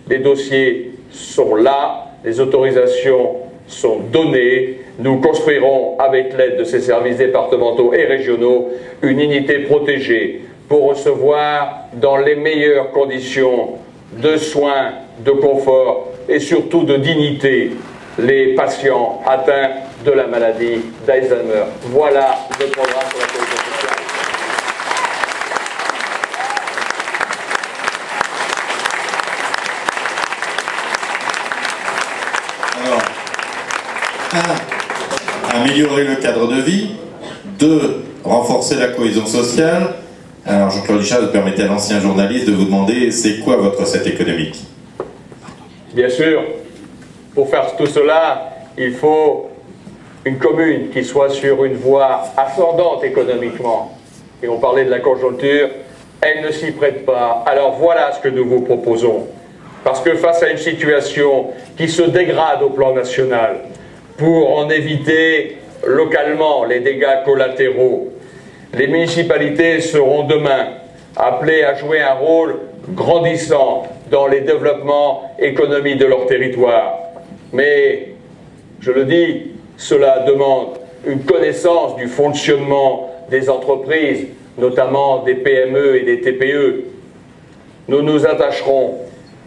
les dossiers sont là, les autorisations sont données, nous construirons avec l'aide de ces services départementaux et régionaux une unité protégée pour recevoir dans les meilleures conditions de soins, de confort et surtout de dignité les patients atteints de la maladie d'Alzheimer. Voilà le programme pour la cohésion sociale. Alors, 1, améliorer le cadre de vie. 2, renforcer la cohésion sociale. Alors, Jean-Claude Richard, vous permettez à l'ancien journaliste de vous demander c'est quoi votre recette économique? Bien sûr, pour faire tout cela, il faut une commune qui soit sur une voie ascendante économiquement. Et on parlait de la conjoncture, elle ne s'y prête pas. Alors voilà ce que nous vous proposons. Parce que face à une situation qui se dégrade au plan national, pour en éviter localement les dégâts collatéraux, les municipalités seront demain appelées à jouer un rôle grandissant dans les développements économiques de leur territoire. Mais, je le dis, cela demande une connaissance du fonctionnement des entreprises, notamment des PME et des TPE. Nous nous attacherons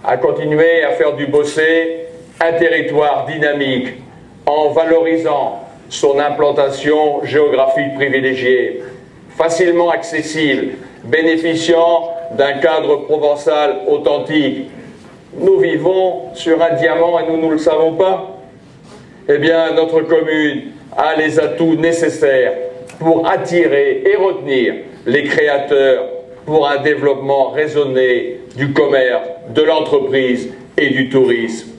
à continuer à faire du Bossé un territoire dynamique en valorisant son implantation géographique privilégiée, facilement accessible, bénéficiant d'un cadre provençal authentique. Nous vivons sur un diamant et nous ne le savons pas. Eh bien, notre commune a les atouts nécessaires pour attirer et retenir les créateurs pour un développement raisonné du commerce, de l'entreprise et du tourisme.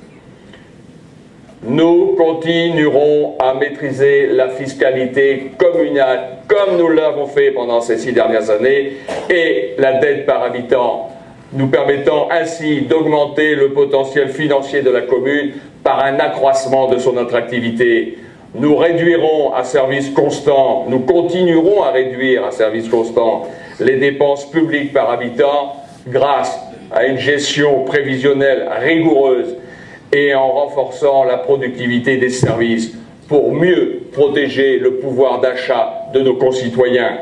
Nous continuerons à maîtriser la fiscalité communale comme nous l'avons fait pendant ces 6 dernières années et la dette par habitant, nous permettant ainsi d'augmenter le potentiel financier de la commune par un accroissement de son attractivité. Nous réduirons à service constant, nous continuerons à réduire à service constant les dépenses publiques par habitant grâce à une gestion prévisionnelle rigoureuse et en renforçant la productivité des services pour mieux protéger le pouvoir d'achat de nos concitoyens.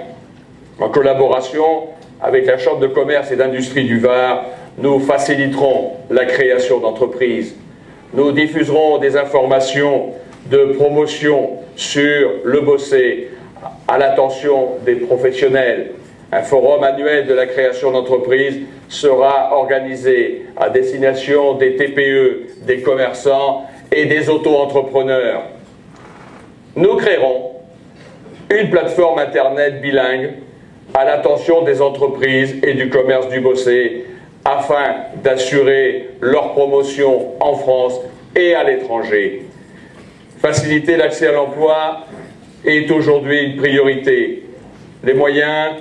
En collaboration avec la Chambre de commerce et d'industrie du Var, nous faciliterons la création d'entreprises. Nous diffuserons des informations de promotion sur le Bossé à l'attention des professionnels. Un forum annuel de la création d'entreprises sera organisé à destination des TPE, des commerçants et des auto-entrepreneurs. Nous créerons une plateforme Internet bilingue à l'attention des entreprises et du commerce du Bossé afin d'assurer leur promotion en France et à l'étranger. Faciliter l'accès à l'emploi est aujourd'hui une priorité. Les moyens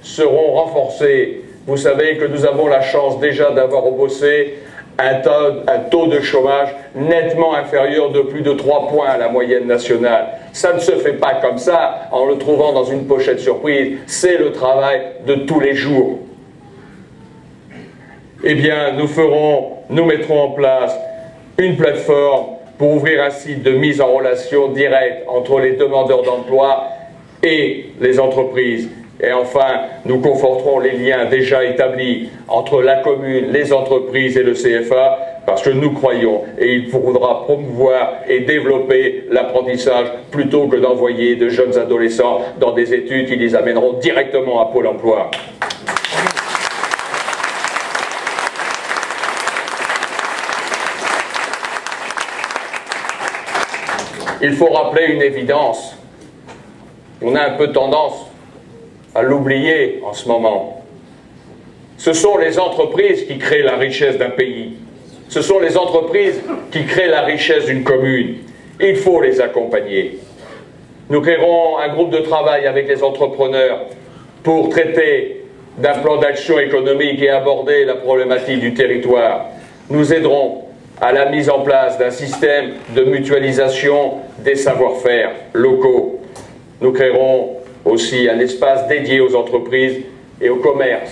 seront renforcés. Vous savez que nous avons la chance déjà d'avoir au Bossé un taux de chômage nettement inférieur de plus de 3 points à la moyenne nationale. Ça ne se fait pas comme ça en le trouvant dans une pochette surprise. C'est le travail de tous les jours. Eh bien, nous mettrons en place une plateforme pour ouvrir un site de mise en relation directe entre les demandeurs d'emploi et les entreprises. Et enfin, nous conforterons les liens déjà établis entre la commune, les entreprises et le CFA, parce que nous croyons, et il faudra promouvoir et développer l'apprentissage plutôt que d'envoyer de jeunes adolescents dans des études qui les amèneront directement à Pôle emploi. Il faut rappeler une évidence. On a un peu tendance à l'oublier en ce moment. Ce sont les entreprises qui créent la richesse d'un pays. Ce sont les entreprises qui créent la richesse d'une commune. Il faut les accompagner. Nous créerons un groupe de travail avec les entrepreneurs pour traiter d'un plan d'action économique et aborder la problématique du territoire. Nous aiderons à la mise en place d'un système de mutualisation des savoir-faire locaux. Nous créerons aussi un espace dédié aux entreprises et au commerce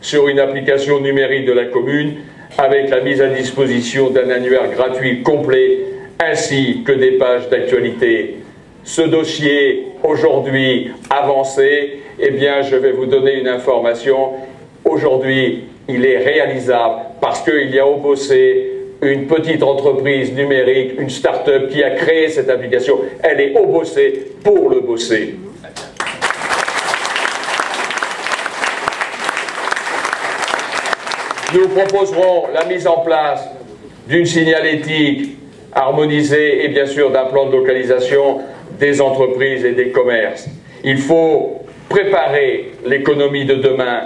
sur une application numérique de la commune avec la mise à disposition d'un annuaire gratuit complet ainsi que des pages d'actualité. Ce dossier aujourd'hui avancé, eh bien je vais vous donner une information. Aujourd'hui, il est réalisable parce qu'il y a au Bossé une petite entreprise numérique, une start-up qui a créé cette application. Elle est au Bossé pour le Bossé. Nous proposerons la mise en place d'une signalétique harmonisée et bien sûr d'un plan de localisation des entreprises et des commerces. Il faut préparer l'économie de demain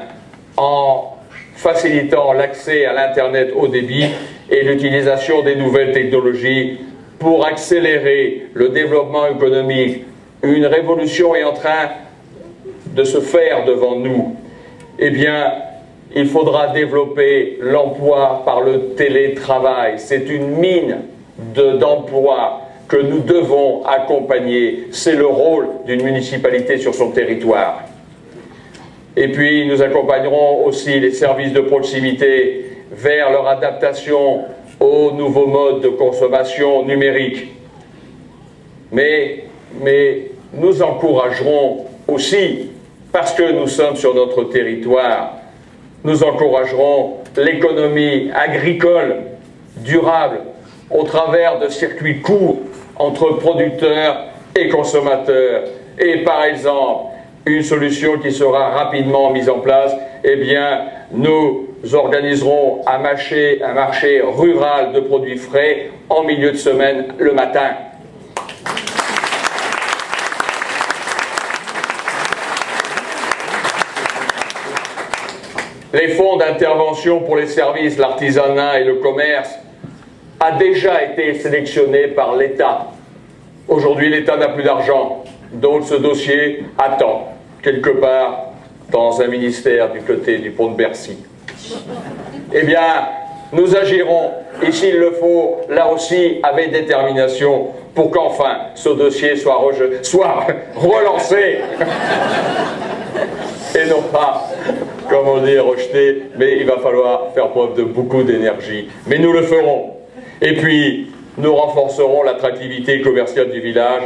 en facilitant l'accès à l'Internet haut débit et l'utilisation des nouvelles technologies pour accélérer le développement économique. Une révolution est en train de se faire devant nous. Eh bien, il faudra développer l'emploi par le télétravail. C'est une mine d'emploi que nous devons accompagner. C'est le rôle d'une municipalité sur son territoire. Et puis, nous accompagnerons aussi les services de proximité vers leur adaptation aux nouveaux modes de consommation numérique. Mais nous encouragerons aussi, parce que nous sommes sur notre territoire, nous encouragerons l'économie agricole durable au travers de circuits courts entre producteurs et consommateurs. Et par exemple, une solution qui sera rapidement mise en place, eh bien, nous organiserons un marché rural de produits frais en milieu de semaine le matin. Les fonds d'intervention pour les services, l'artisanat et le commerce a déjà été sélectionné par l'État. Aujourd'hui, l'État n'a plus d'argent, donc ce dossier attend quelque part dans un ministère du côté du pont de Bercy. Eh bien, nous agirons, et s'il le faut, là aussi, avec détermination, pour qu'enfin ce dossier soit relancé, et non pas, comme on dit, rejeté, mais il va falloir faire preuve de beaucoup d'énergie. Mais nous le ferons. Et puis, nous renforcerons l'attractivité commerciale du village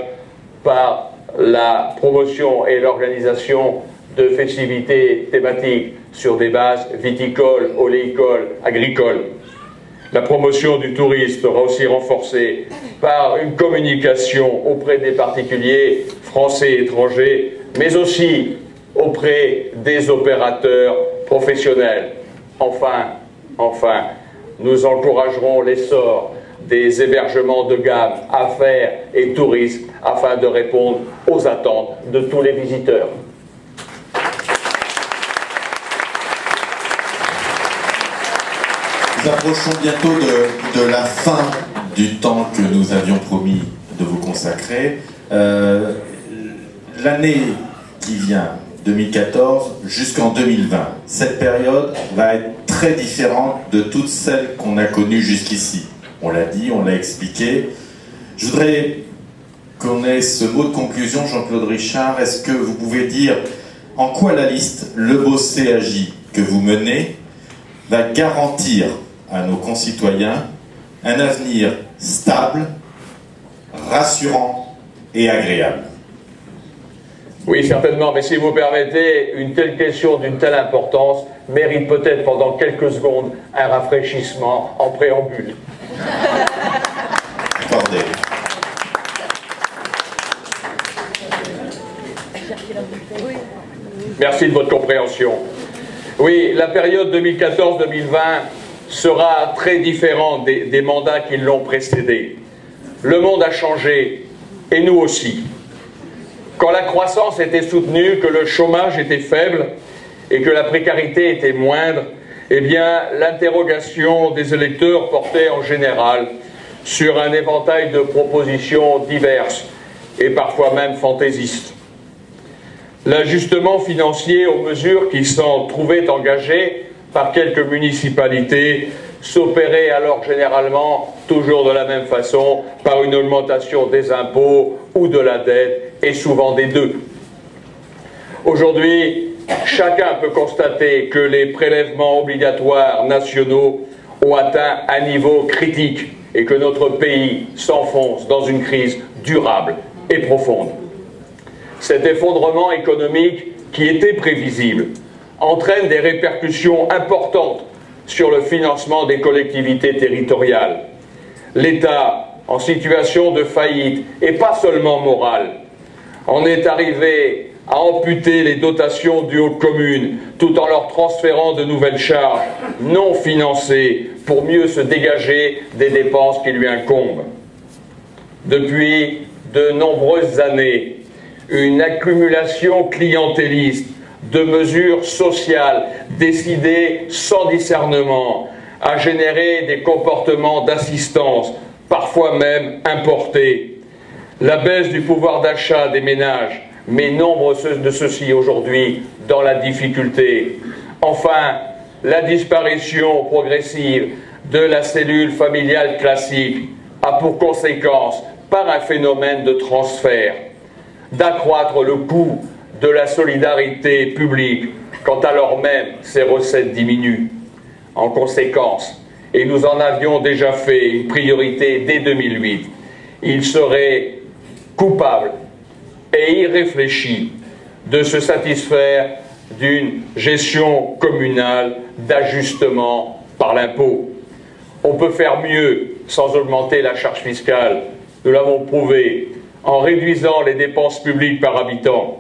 par la promotion et l'organisation de festivités thématiques sur des bases viticoles, oléicoles, agricoles. La promotion du tourisme sera aussi renforcée par une communication auprès des particuliers français et étrangers, mais aussi auprès des opérateurs professionnels. Enfin, nous encouragerons l'essor des hébergements de gamme, affaires et tourisme afin de répondre aux attentes de tous les visiteurs. Nous approchons bientôt de la fin du temps que nous avions promis de vous consacrer. L'année qui vient, 2014 jusqu'en 2020, cette période va être très différente de toutes celles qu'on a connues jusqu'ici. On l'a dit, on l'a expliqué. Je voudrais qu'on ait ce mot de conclusion, Jean-Claude Richard. Est-ce que vous pouvez dire en quoi la liste Le Bossé Agit que vous menez va garantir à nos concitoyens un avenir stable, rassurant et agréable? Oui, certainement, mais si vous permettez, une telle question d'une telle importance mérite peut-être pendant quelques secondes un rafraîchissement en préambule. Accordé. Merci de votre compréhension. Oui, la période 2014-2020 sera très différente des mandats qui l'ont précédé. Le monde a changé, et nous aussi. Quand la croissance était soutenue, que le chômage était faible et que la précarité était moindre, eh bien, l'interrogation des électeurs portait en général sur un éventail de propositions diverses et parfois même fantaisistes. L'ajustement financier aux mesures qui s'en trouvaient engagées par quelques municipalités s'opérait alors généralement toujours de la même façon, par une augmentation des impôts ou de la dette, et souvent des deux. Aujourd'hui, chacun peut constater que les prélèvements obligatoires nationaux ont atteint un niveau critique et que notre pays s'enfonce dans une crise durable et profonde. Cet effondrement économique, qui était prévisible, entraîne des répercussions importantes sur le financement des collectivités territoriales. L'État, en situation de faillite, et pas seulement morale, en est arrivé à amputer les dotations dues aux communes tout en leur transférant de nouvelles charges non financées pour mieux se dégager des dépenses qui lui incombent. Depuis de nombreuses années, une accumulation clientéliste de mesures sociales décidées sans discernement a généré des comportements d'assistance, parfois même importés. La baisse du pouvoir d'achat des ménages met nombre de ceux-ci aujourd'hui dans la difficulté. Enfin, la disparition progressive de la cellule familiale classique a pour conséquence, par un phénomène de transfert, d'accroître le coût de la solidarité publique, quand alors même ses recettes diminuent. En conséquence, et nous en avions déjà fait une priorité dès 2008, il serait coupable et irréfléchi de se satisfaire d'une gestion communale d'ajustement par l'impôt. On peut faire mieux sans augmenter la charge fiscale, nous l'avons prouvé, en réduisant les dépenses publiques par habitant,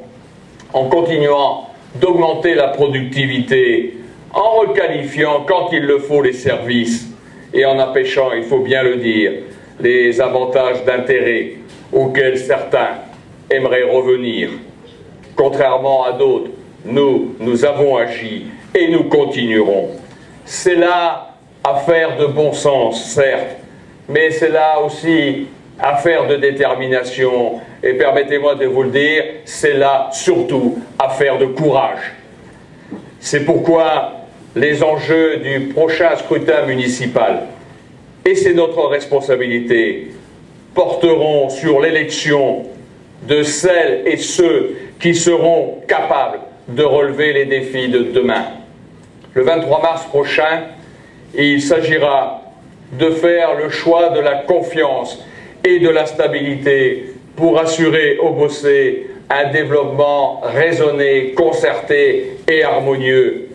en continuant d'augmenter la productivité, en requalifiant quand il le faut les services et en empêchant, il faut bien le dire, les avantages d'intérêt auxquels certains aimeraient revenir. Contrairement à d'autres, nous avons agi et nous continuerons. C'est là affaire de bon sens, certes, mais c'est là aussi affaire de détermination. Et permettez-moi de vous le dire, c'est là surtout affaire de courage. C'est pourquoi les enjeux du prochain scrutin municipal, et c'est notre responsabilité, porteront sur l'élection de celles et ceux qui seront capables de relever les défis de demain. Le 23 mars prochain, il s'agira de faire le choix de la confiance et de la stabilité pour assurer au Beaussais un développement raisonné, concerté et harmonieux.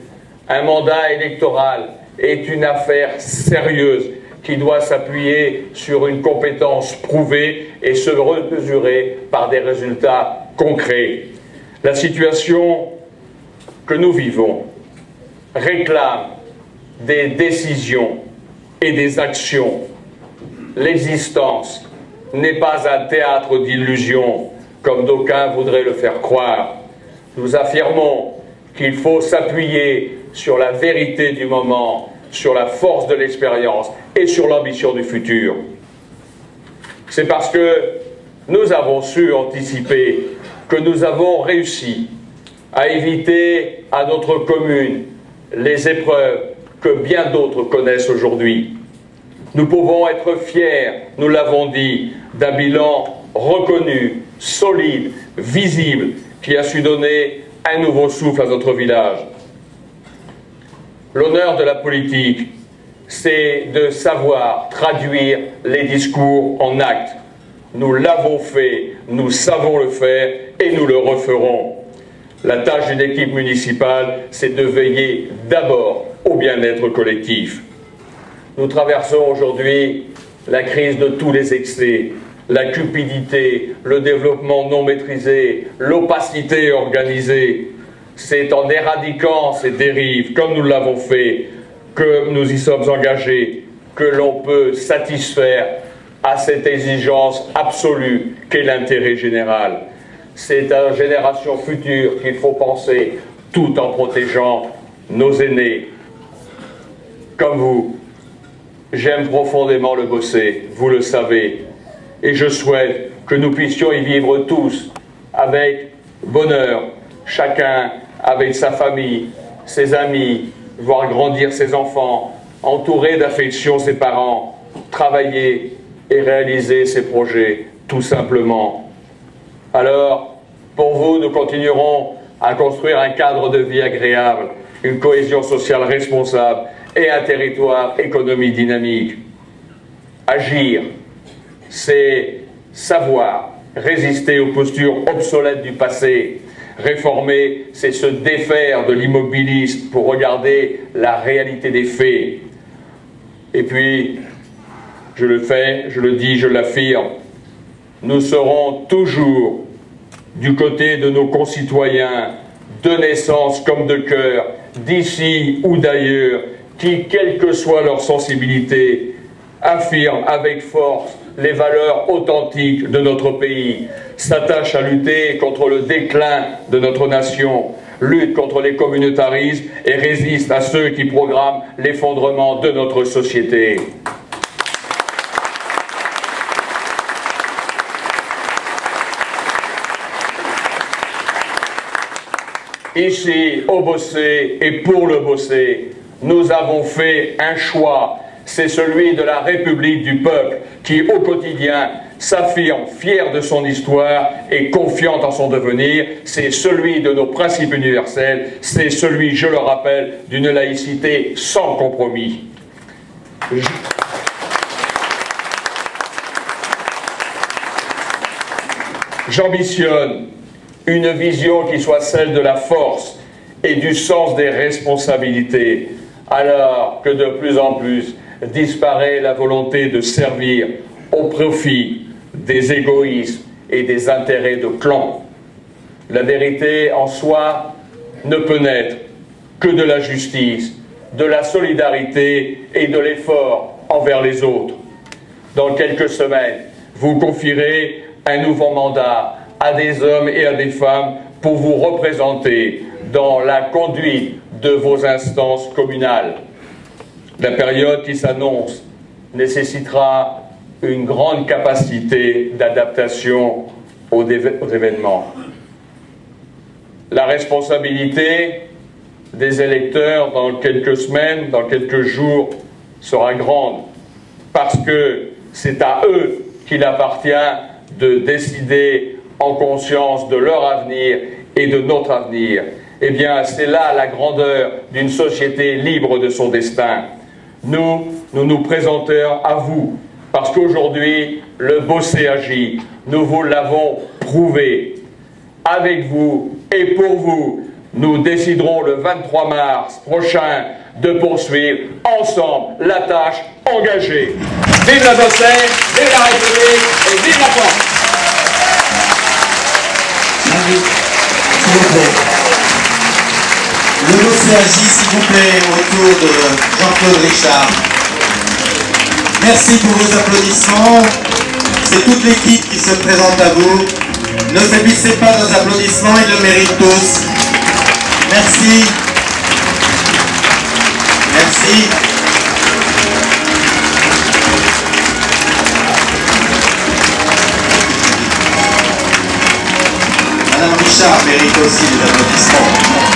Un mandat électoral est une affaire sérieuse qui doit s'appuyer sur une compétence prouvée et se mesurer par des résultats concrets. La situation que nous vivons réclame des décisions et des actions. L'existence n'est pas un théâtre d'illusions, comme d'aucuns voudraient le faire croire. Nous affirmons qu'il faut s'appuyer sur la vérité du moment, sur la force de l'expérience et sur l'ambition du futur. C'est parce que nous avons su anticiper que nous avons réussi à éviter à notre commune les épreuves que bien d'autres connaissent aujourd'hui. Nous pouvons être fiers, nous l'avons dit, d'un bilan reconnu, solide, visible, qui a su donner un nouveau souffle à notre village. L'honneur de la politique, c'est de savoir traduire les discours en actes. Nous l'avons fait, nous savons le faire et nous le referons. La tâche d'une équipe municipale, c'est de veiller d'abord au bien-être collectif. Nous traversons aujourd'hui la crise de tous les excès, la cupidité, le développement non maîtrisé, l'opacité organisée. C'est en éradiquant ces dérives, comme nous l'avons fait, que nous y sommes engagés, que l'on peut satisfaire à cette exigence absolue qu'est l'intérêt général. C'est à la génération future qu'il faut penser, tout en protégeant nos aînés. Comme vous, j'aime profondément le Bossé, vous le savez, et je souhaite que nous puissions y vivre tous avec bonheur, chacun avec sa famille, ses amis, voir grandir ses enfants, entouré d'affection ses parents, travailler et réaliser ses projets, tout simplement. Alors, pour vous, nous continuerons à construire un cadre de vie agréable, une cohésion sociale responsable et un territoire économique dynamique. Agir, c'est savoir résister aux postures obsolètes du passé. Réformer, c'est se défaire de l'immobilisme pour regarder la réalité des faits. Et puis, je le fais, je le dis, je l'affirme, nous serons toujours du côté de nos concitoyens, de naissance comme de cœur, d'ici ou d'ailleurs, qui, quelle que soit leur sensibilité, affirment avec force les valeurs authentiques de notre pays, s'attachent à lutter contre le déclin de notre nation, luttent contre les communautarismes et résistent à ceux qui programment l'effondrement de notre société. Ici, au Bossé et pour le Bossé, nous avons fait un choix. C'est celui de la République du peuple qui, au quotidien, s'affirme fier de son histoire et confiante en son devenir. C'est celui de nos principes universels. C'est celui, je le rappelle, d'une laïcité sans compromis. J'ambitionne une vision qui soit celle de la force et du sens des responsabilités, alors que de plus en plus disparaît la volonté de servir au profit des égoïsmes et des intérêts de clan. La vérité en soi ne peut naître que de la justice, de la solidarité et de l'effort envers les autres. Dans quelques semaines, vous confierez un nouveau mandat à des hommes et à des femmes pour vous représenter dans la conduite de vos instances communales. La période qui s'annonce nécessitera une grande capacité d'adaptation aux événements. La responsabilité des électeurs dans quelques semaines, dans quelques jours, sera grande, parce que c'est à eux qu'il appartient de décider en conscience de leur avenir et de notre avenir. Eh bien, c'est là la grandeur d'une société libre de son destin. Nous nous présentons à vous, parce qu'aujourd'hui, le Bossé agit. Nous vous l'avons prouvé. Avec vous et pour vous, nous déciderons le 23 mars prochain de poursuivre ensemble la tâche engagée. Vive la Bossé, vive la République et vive la France! S'il vous plaît. Le Bossé agit, s'il vous plaît, autour de Jean-Claude Richard. Merci pour vos applaudissements. C'est toute l'équipe qui se présente à vous. Ne faiblissez pas nos applaudissements, ils le méritent tous. Merci. Merci. Madame Richard mérite aussi des applaudissements.